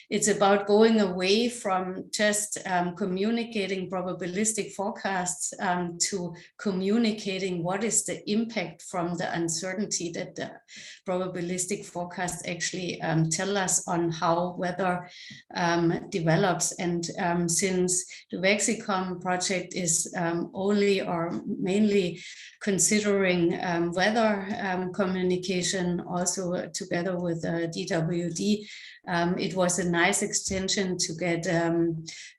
it's about going away from just communicating probabilistic forecasts to communicating what is the impact from the uncertainty that the probabilistic forecasts actually tell us on how weather develops. And since the Vexicom project is only or mainly considering weather communication, also together with DWD, it was a nice extension to get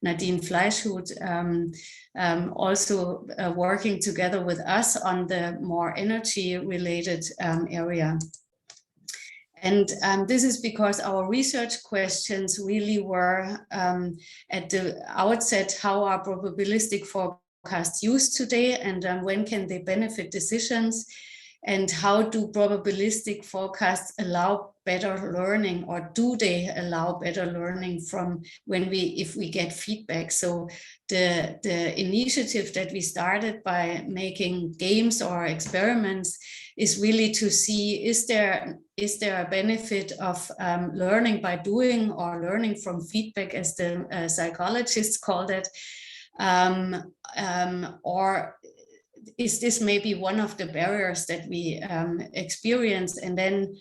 Nadine Fleischhut also working together with us on the more energy related area. And this is because our research questions really were at the outset, how are probabilistic forecasts used today, and when can they benefit decisions? And how do probabilistic forecasts allow better learning, or do they allow better learning from if we get feedback? So the initiative that we started by making games or experiments is really to see, is there a benefit of learning by doing, or learning from feedback, as the psychologists call it, or is this maybe one of the barriers that we experience? And then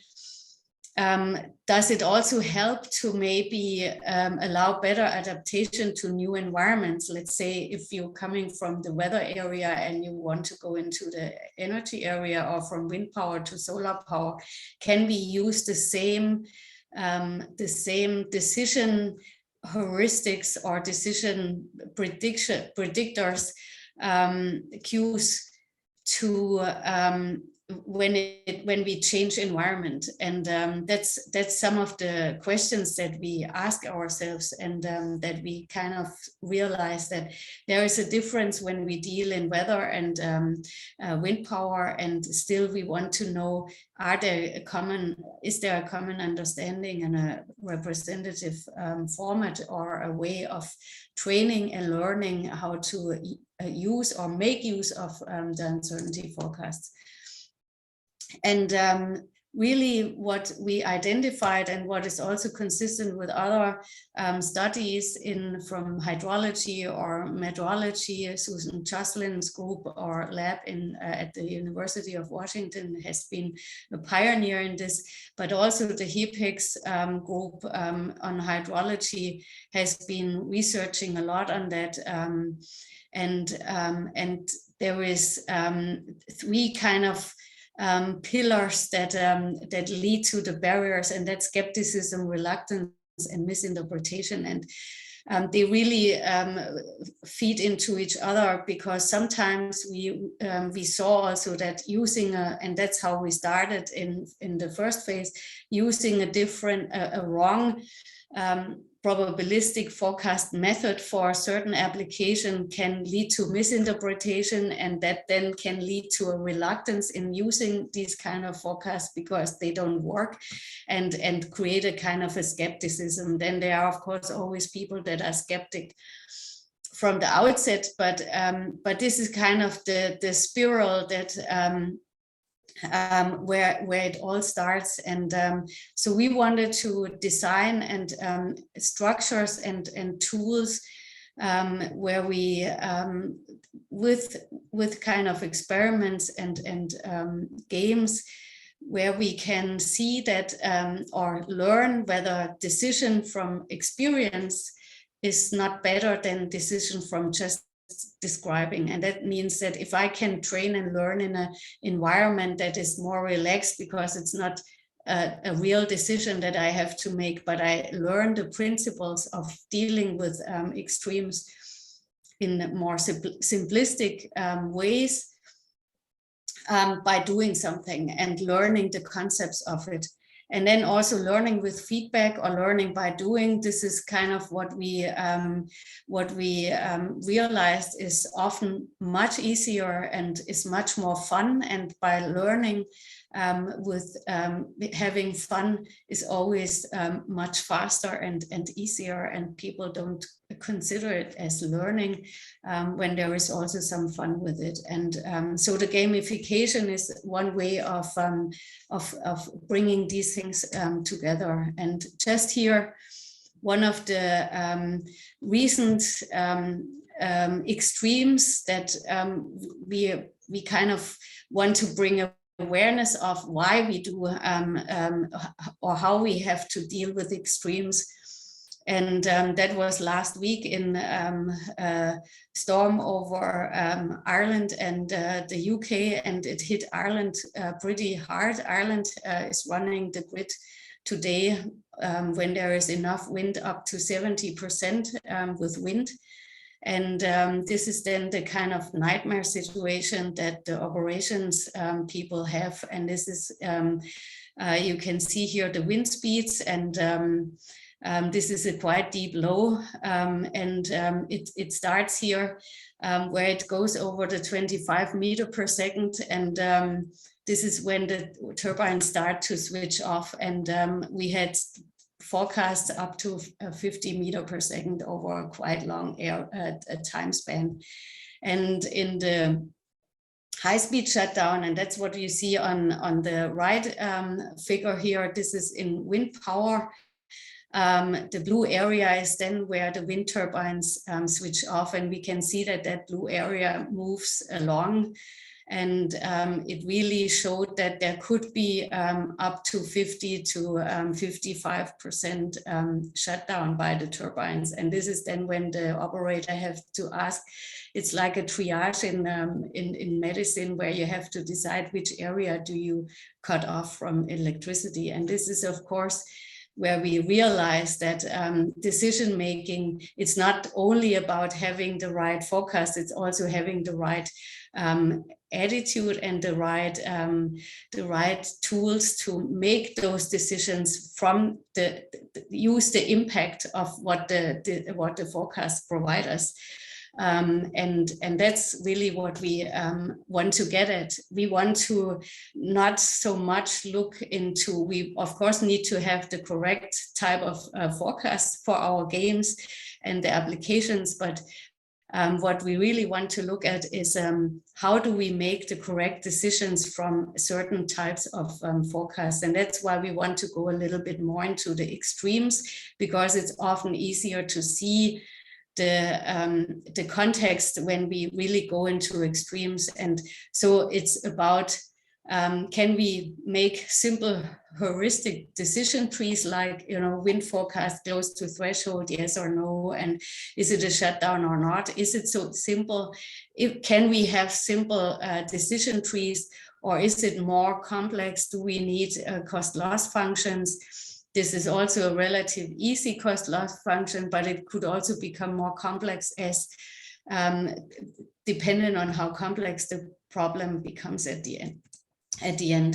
does it also help to maybe allow better adaptation to new environments? Let's say if you're coming from the weather area and you want to go into the energy area, or from wind power to solar power, can we use the same decision heuristics or decision predictors cues to when we change environment, and that's some of the questions that we ask ourselves, and that we kind of realize that there is a difference when we deal in weather and wind power, and still we want to know, is there a common understanding and a representative format or a way of training and learning how to use or make use of the uncertainty forecasts. And really what we identified, and what is also consistent with other studies from hydrology or meteorology, Susan Joslin's group or lab at the University of Washington has been a pioneer in this, but also the HIPEX group on hydrology has been researching a lot on that. And there is three kind of pillars that lead to the barriers, and that's skepticism, reluctance, and misinterpretation. And they really feed into each other, because sometimes we saw also that using and that's how we started in the first phase, using a wrong probabilistic forecast method for a certain application can lead to misinterpretation, and that then can lead to a reluctance in using these kind of forecasts because they don't work, and create a kind of a skepticism. Then there are of course always people that are skeptic from the outset, but this is kind of the spiral that where it all starts. And so we wanted to design and structures and tools where we with kind of experiments and games, where we can see that or learn whether decision from experience is not better than decision from just describing. And that means that if I can train and learn in an environment that is more relaxed, because it's not a real decision that I have to make, but I learn the principles of dealing with extremes in more simplistic ways by doing something and learning the concepts of it. And then also learning with feedback or learning by doing. This is kind of what we realized is often much easier and is much more fun. And by learning with having fun is always much faster and easier, and people don't consider it as learning when there is also some fun with it. And so the gamification is one way of bringing these things together. And just here, one of the recent extremes that we kind of want to bring awareness of why we do or how we have to deal with extremes. And that was last week in a storm over Ireland and the UK, and it hit Ireland pretty hard. Ireland is running the grid today when there is enough wind, up to 70% with wind. And this is then the kind of nightmare situation that the operations people have. And this is, you can see here the wind speeds, and this is a quite deep low. And it starts here where it goes over the 25 meter per second. And this is when the turbines start to switch off. And we had forecasts up to 50 meter per second over a quite long time span. And in the high-speed shutdown, and that's what you see on the right figure here, this is in wind power. The blue area is then where the wind turbines switch off, and we can see that that blue area moves along. And it really showed that there could be up to 50 to 55% shutdown by the turbines. And this is then when the operator has to ask, it's like a triage in medicine, where you have to decide which area do you cut off from electricity. And this is, of course, where we realize that decision making, it's not only about having the right forecast, it's also having the right attitude and the right tools to make those decisions from use the impact of what the forecasts provide us. And that's really what we want to get at. We want to not so much look into, we of course need to have the correct type of forecast for our games and the applications, but what we really want to look at is how do we make the correct decisions from certain types of forecasts. And that's why we want to go a little bit more into the extremes, because it's often easier to see the context when we really go into extremes. And so it's about, can we make simple heuristic decision trees like, wind forecast close to threshold, yes or no, and is it a shutdown or not? Is it so simple? Can we have simple decision trees, or is it more complex? Do we need cost-loss functions? This is also a relative easy cost-loss function, but it could also become more complex as dependent on how complex the problem becomes at the end.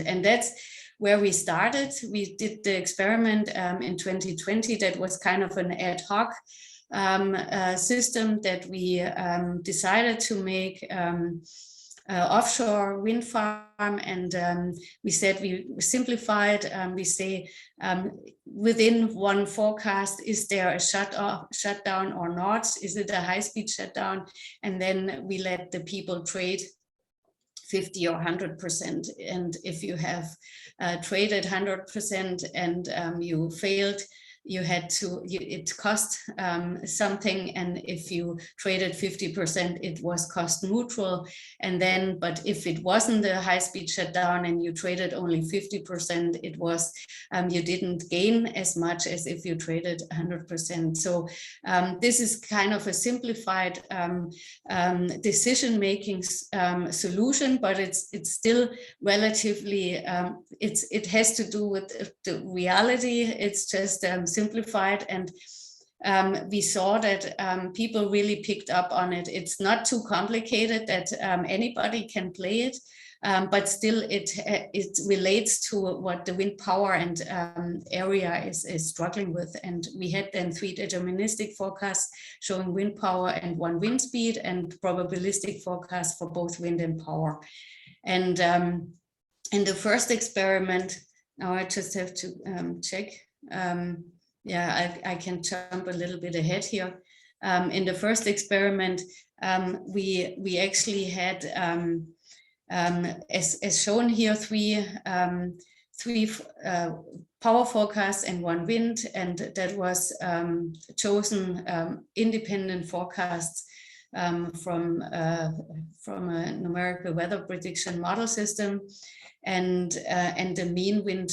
And that's where we started. We did the experiment in 2020 that was kind of an ad hoc system that we decided to make offshore wind farm, and we said we simplified. We say within one forecast, is there a shutdown or not? Is it a high-speed shutdown? And then we let the people trade 50 or 100%. And if you have traded 100% and you failed, you had to, it cost something. And if you traded 50%, it was cost neutral. And then, but if it wasn't a high speed shutdown and you traded only 50%, it was, you didn't gain as much as if you traded 100%. So this is kind of a simplified decision-making solution, but it's still relatively, it has to do with the reality. It's just simplified, and we saw that people really picked up on it. It's not too complicated that anybody can play it, but still it relates to what the wind power and area is struggling with. And we had then 3 deterministic forecasts showing wind power and 1 wind speed, and probabilistic forecasts for both wind and power. And in the first experiment, now I just have to check. Yeah, I can jump a little bit ahead here. In the first experiment, we actually had, as shown here, 3 power forecasts and 1 wind, and that was chosen independent forecasts from a numerical weather prediction model system. And the mean wind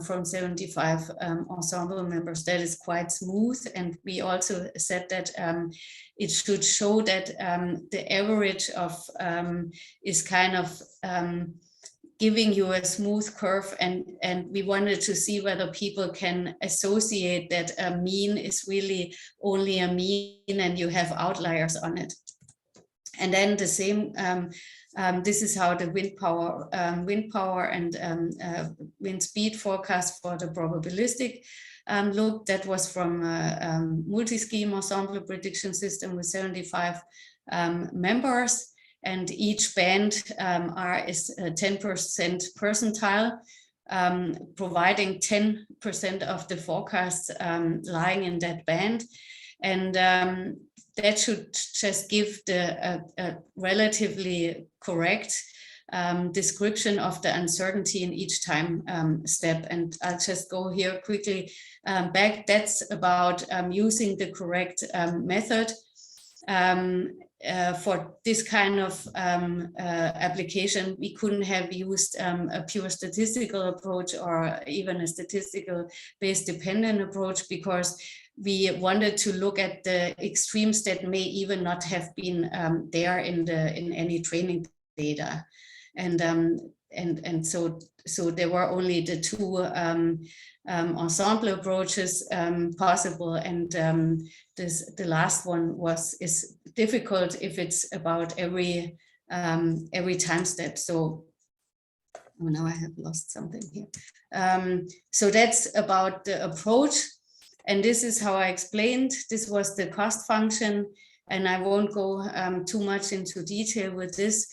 from 75 ensemble members, that is quite smooth. And we also said that it should show that the average of is kind of giving you a smooth curve, and we wanted to see whether people can associate that a mean is really only a mean and you have outliers on it. And then the same, this is how the wind power and wind speed forecast for the probabilistic looked. That was from a multi-scheme ensemble prediction system with 75 members, and each band is a 10% percentile, providing 10% of the forecasts lying in that band. And that should just give a relatively correct description of the uncertainty in each time step. And I'll just go here quickly back. That's about using the correct method for this kind of application. We couldn't have used a pure statistical approach or even a statistical base dependent approach, because we wanted to look at the extremes that may even not have been there in any training data, and so there were only the 2 ensemble approaches possible, and the last one is difficult if it's about every every time step. So oh, now I have lost something here. So that's about the approach. And this is how I explained. This was the cost function. And I won't go too much into detail with this.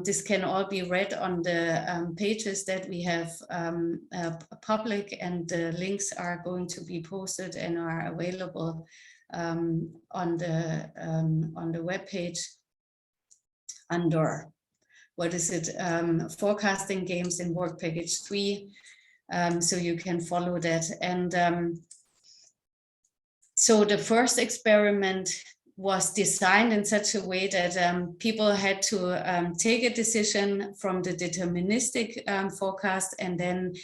This can all be read on the pages that we have public, and the links are going to be posted and are available on the web page under, what is it, forecasting games in work package 3. So you can follow that. And so the first experiment was designed in such a way that people had to take a decision from the deterministic forecast, and then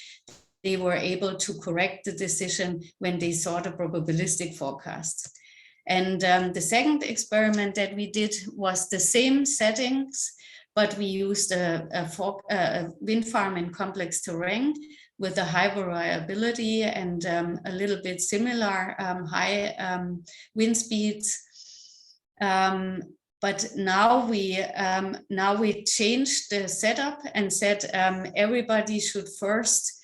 they were able to correct the decision when they saw the probabilistic forecast. And the second experiment that we did was the same settings, but we used a wind farm in complex terrain with a high variability and a little bit similar high wind speeds. But now we changed the setup and said everybody should first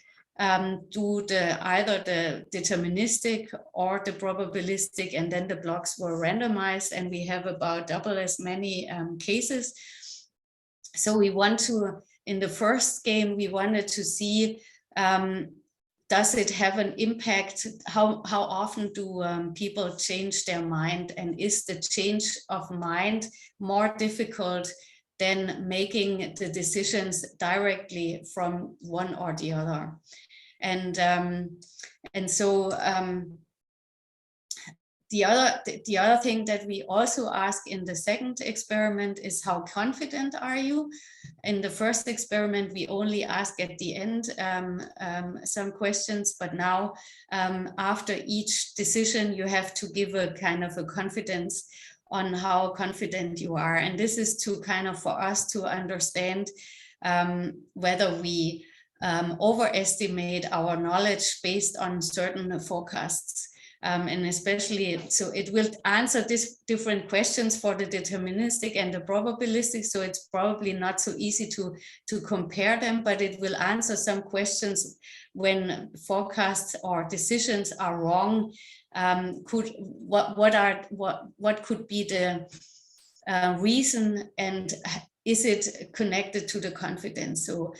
do either the deterministic or the probabilistic, and then the blocks were randomized, and we have about double as many cases. So we want to, in the first game, we wanted to see, does it have an impact? How often do people change their mind? And is the change of mind more difficult than making the decisions directly from one or the other? And so the other thing that we also ask in the second experiment is, how confident are you? In the first experiment, we only ask at the end some questions, but now after each decision, you have to give a kind of a confidence on how confident you are. And this is to kind of, for us to understand whether we overestimate our knowledge based on certain forecasts. And especially, so it will answer these different questions for the deterministic and the probabilistic. So it's probably not so easy to compare them, but it will answer some questions when forecasts or decisions are wrong. What could be the reason, and is it connected to the confidence? So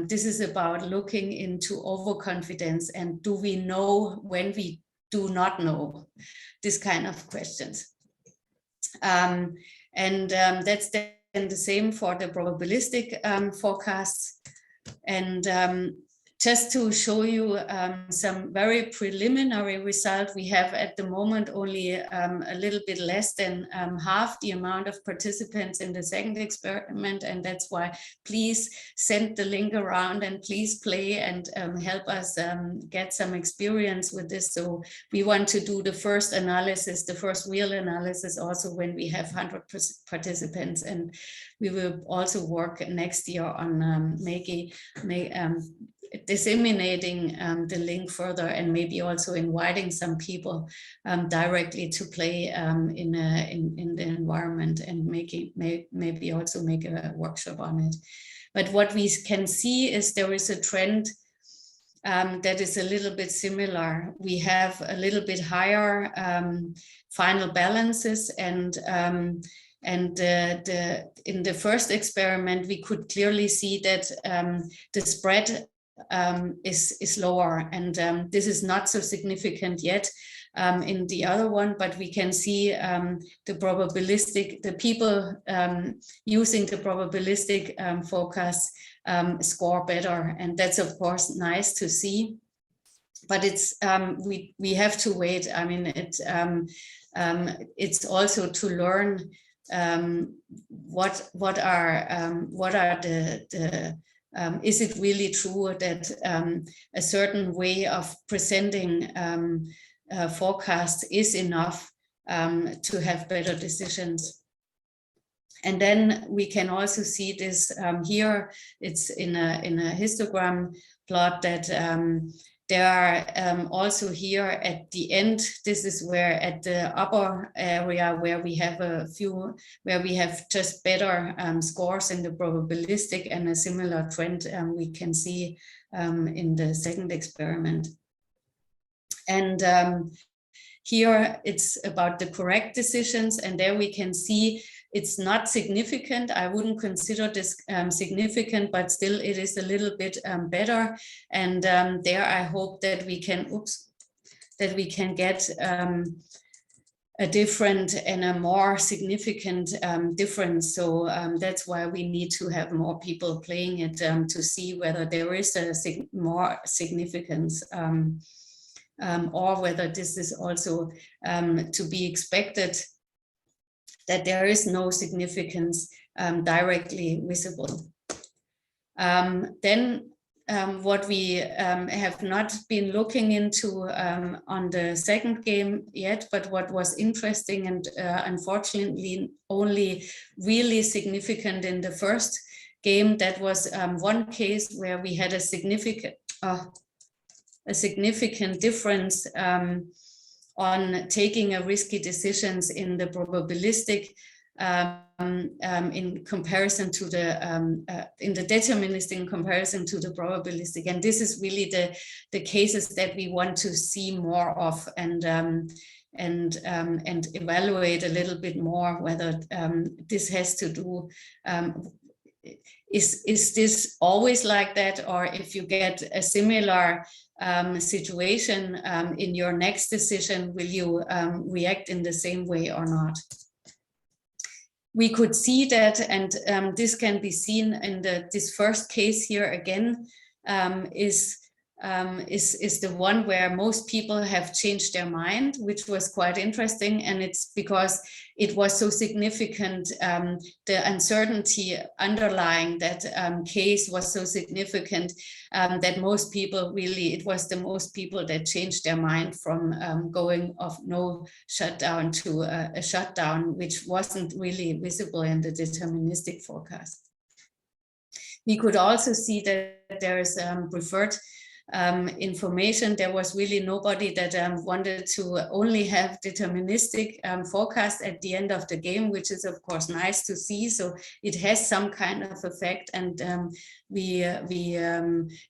this is about looking into overconfidence, and do we know when we do not know, this kind of questions. That's then the same for the probabilistic forecasts. And just to show you some very preliminary result, we have at the moment only a little bit less than half the amount of participants in the second experiment, and that's why please send the link around and please play and help us get some experience with this. So we want to do the first analysis, the first real analysis, also when we have 100 participants, and we will also work next year on disseminating the link further, and maybe also inviting some people directly to play in the environment, and maybe also make a workshop on it. But what we can see is there is a trend that is a little bit similar. We have a little bit higher final balances, and in the first experiment, we could clearly see that the spread is lower, and this is not so significant yet in the other one, but we can see the probabilistic, the people using the probabilistic forecast score better, and that's of course nice to see. But it's we have to wait. I mean, it's also to learn what are the is it really true that a certain way of presenting forecasts is enough to have better decisions? And then we can also see this here. It's in a histogram plot that There are also here at the end, this is where at the upper area where we have where we have just better scores in the probabilistic, and a similar trend we can see in the second experiment. And here it's about the correct decisions, and there we can see it's not significant. I wouldn't consider this significant, but still it is a little bit better. And there I hope that we can, that we can get a different and a more significant difference. So that's why we need to have more people playing it to see whether there is a more significance. Or whether this is also to be expected, that there is no significance directly visible. Then what we have not been looking into on the second game yet, but what was interesting and unfortunately only really significant in the first game, that was one case where we had a significant difference on taking a risky decisions in the probabilistic in comparison to the in the deterministic in comparison to the probabilistic. And this is really the cases that we want to see more of, and evaluate a little bit more whether this has to do is this always like that, or if you get a similar situation in your next decision, will you react in the same way or not? We could see that, and this can be seen in this first case here again, is the one where most people have changed their mind, which was quite interesting. And it's because it was so significant, the uncertainty underlying that case was so significant that most people really, it was the most people that changed their mind from going of no shutdown to a shutdown, which wasn't really visible in the deterministic forecast. We could also see that there is preferred information. There was really nobody that wanted to only have deterministic forecast at the end of the game, which is of course nice to see. So it has some kind of effect, and we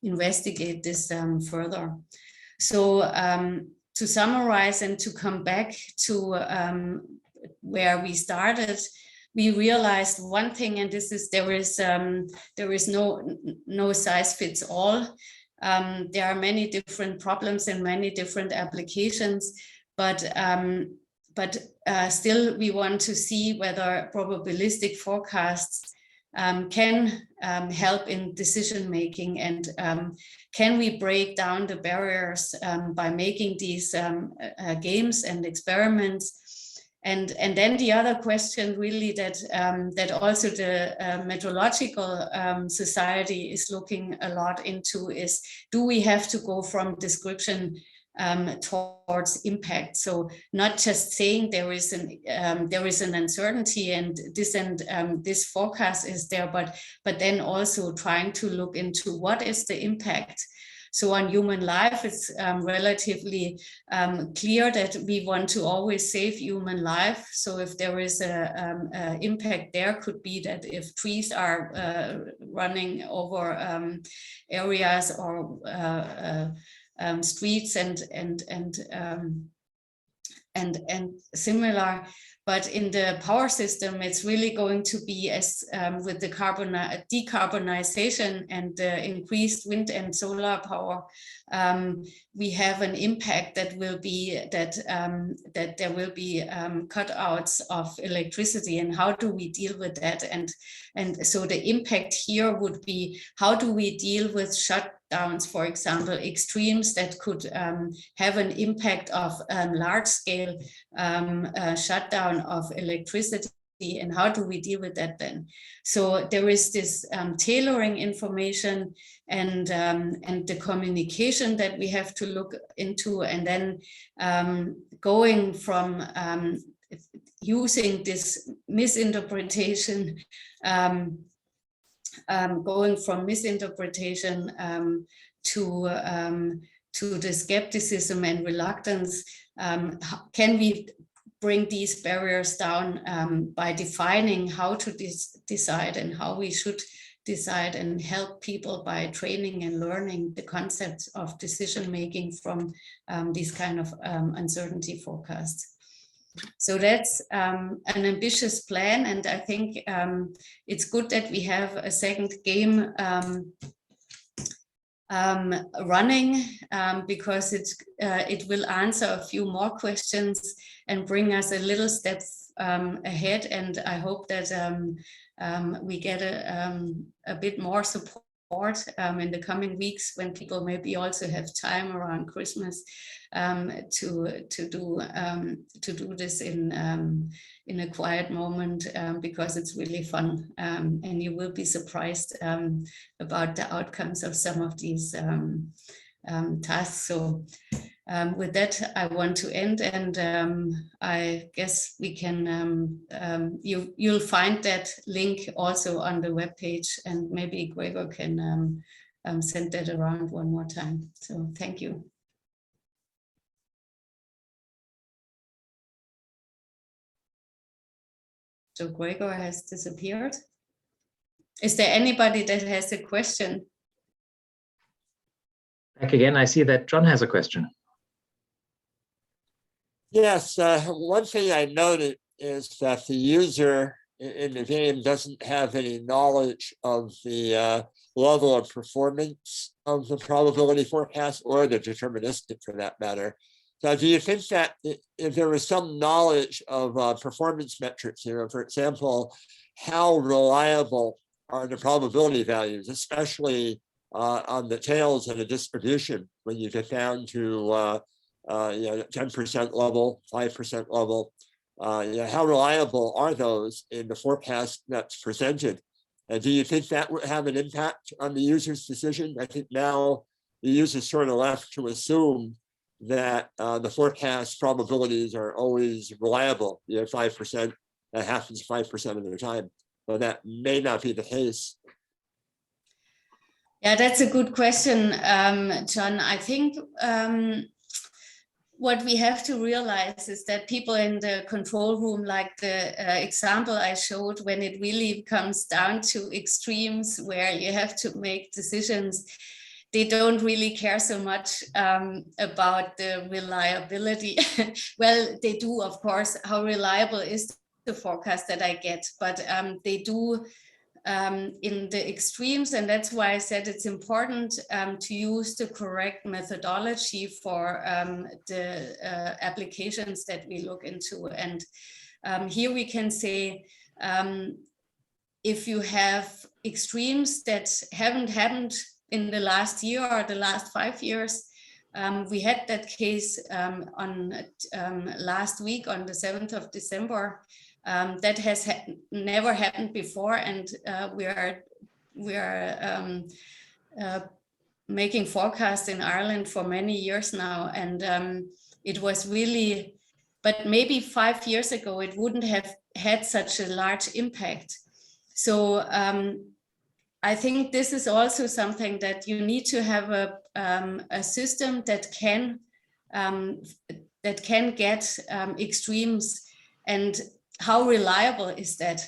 investigate this further. So to summarize and to come back to where we started, we realized one thing, and this is there is no size fits all. There are many different problems and many different applications, but still we want to see whether probabilistic forecasts can help in decision making, and can we break down the barriers by making these games and experiments. And then the other question really that also the Meteorological Society is looking a lot into is, do we have to go from description towards impact? So not just saying there is an uncertainty and this forecast is there, but then also trying to look into what is the impact. So on human life, it's relatively clear that we want to always save human life. So if there is a impact, there could be that if trees are running over areas or streets and similar. But in the power system, it's really going to be as with the decarbonization and the increased wind and solar power, we have an impact that will be that there will be cutouts of electricity, and how do we deal with that? And so the impact here would be, how do we deal with shutdowns, for example, extremes that could have an impact of large scale shutdown of electricity, and how do we deal with that then? So there is this tailoring information and the communication that we have to look into, and then going from using this misinterpretation, to the skepticism and reluctance, can we bring these barriers down by defining how to decide and how we should decide, and help people by training and learning the concepts of decision making from these kind of uncertainty forecasts. So that's an ambitious plan, and I think it's good that we have a second game running, because it will answer a few more questions and bring us a little step ahead. And I hope that we get a bit more support in the coming weeks, when people maybe also have time around Christmas to do this in a quiet moment, because it's really fun, and you will be surprised about the outcomes of some of these tasks. So with that, I want to end, and I guess we can, you'll find that link also on the webpage, and maybe Gregor can send that around one more time. So thank you. So Gregor has disappeared. Is there anybody that has a question? Back again, I see that John has a question. Yes, one thing I noted is that the user in the game doesn't have any knowledge of the level of performance of the probability forecast, or the deterministic for that matter. So do you think that if there was some knowledge of performance metrics here, for example, how reliable are the probability values, especially on the tails of the distribution, when you get down to 10% level, 5% level, how reliable are those in the forecast that's presented? And do you think that would have an impact on the user's decision? I think now the user's sort of left to assume that the forecast probabilities are always reliable, 5%, that happens 5% of the time. But that may not be the case. Yeah, that's a good question, John. I think what we have to realize is that people in the control room, like the example I showed, when it really comes down to extremes where you have to make decisions, they don't really care so much about the reliability. Well, they do, of course, how reliable is the forecast that I get, but they do in the extremes, and that's why I said it's important to use the correct methodology for the applications that we look into. And here we can say, if you have extremes that haven't happened in the last year or the last 5 years, we had that case on last week on the 7th of December. That has never happened before, and we are making forecasts in Ireland for many years now, and it was really, but maybe 5 years ago it wouldn't have had such a large impact. So I think this is also something that you need to have a system that can get extremes. And how reliable is that?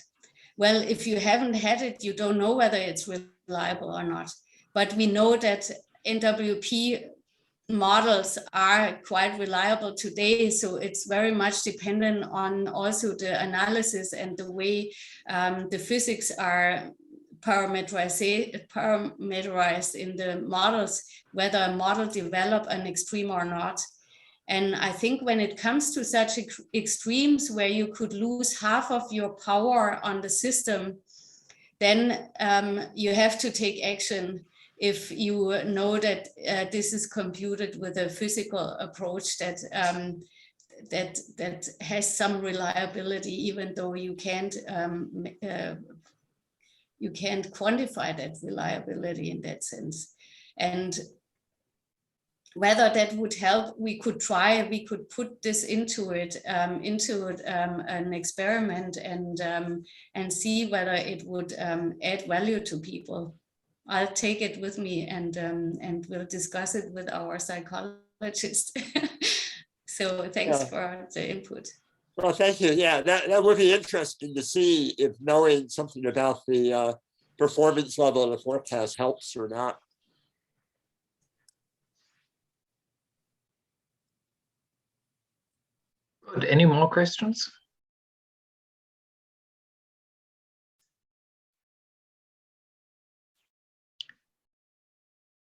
Well, if you haven't had it, you don't know whether it's reliable or not. But we know that NWP models are quite reliable today. So it's very much dependent on also the analysis and the way the physics are parameterized in the models, whether a model develop an extreme or not. And I think when it comes to such extremes where you could lose half of your power on the system, then you have to take action if you know that this is computed with a physical approach that has some reliability, even though you can't quantify that reliability in that sense. And whether that would help, we could put this into an experiment and see whether it would add value to people. I'll take it with me and we'll discuss it with our psychologist. So thanks for the input. Well, thank you. Yeah, that would be interesting to see if knowing something about the performance level of the forecast helps or not. Good. Any more questions?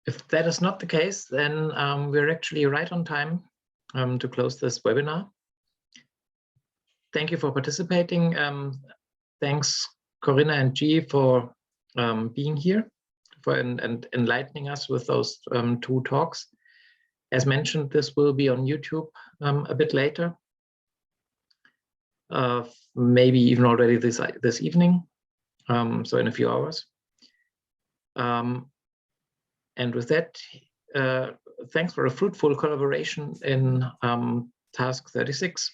If that is not the case, then we're actually right on time to close this webinar. Thank you for participating. Thanks, Corinna and Jie, for being here and enlightening us with those 2 talks. As mentioned, this will be on YouTube a bit later, maybe even already this evening, so in a few hours. And with that, thanks for a fruitful collaboration in task 36.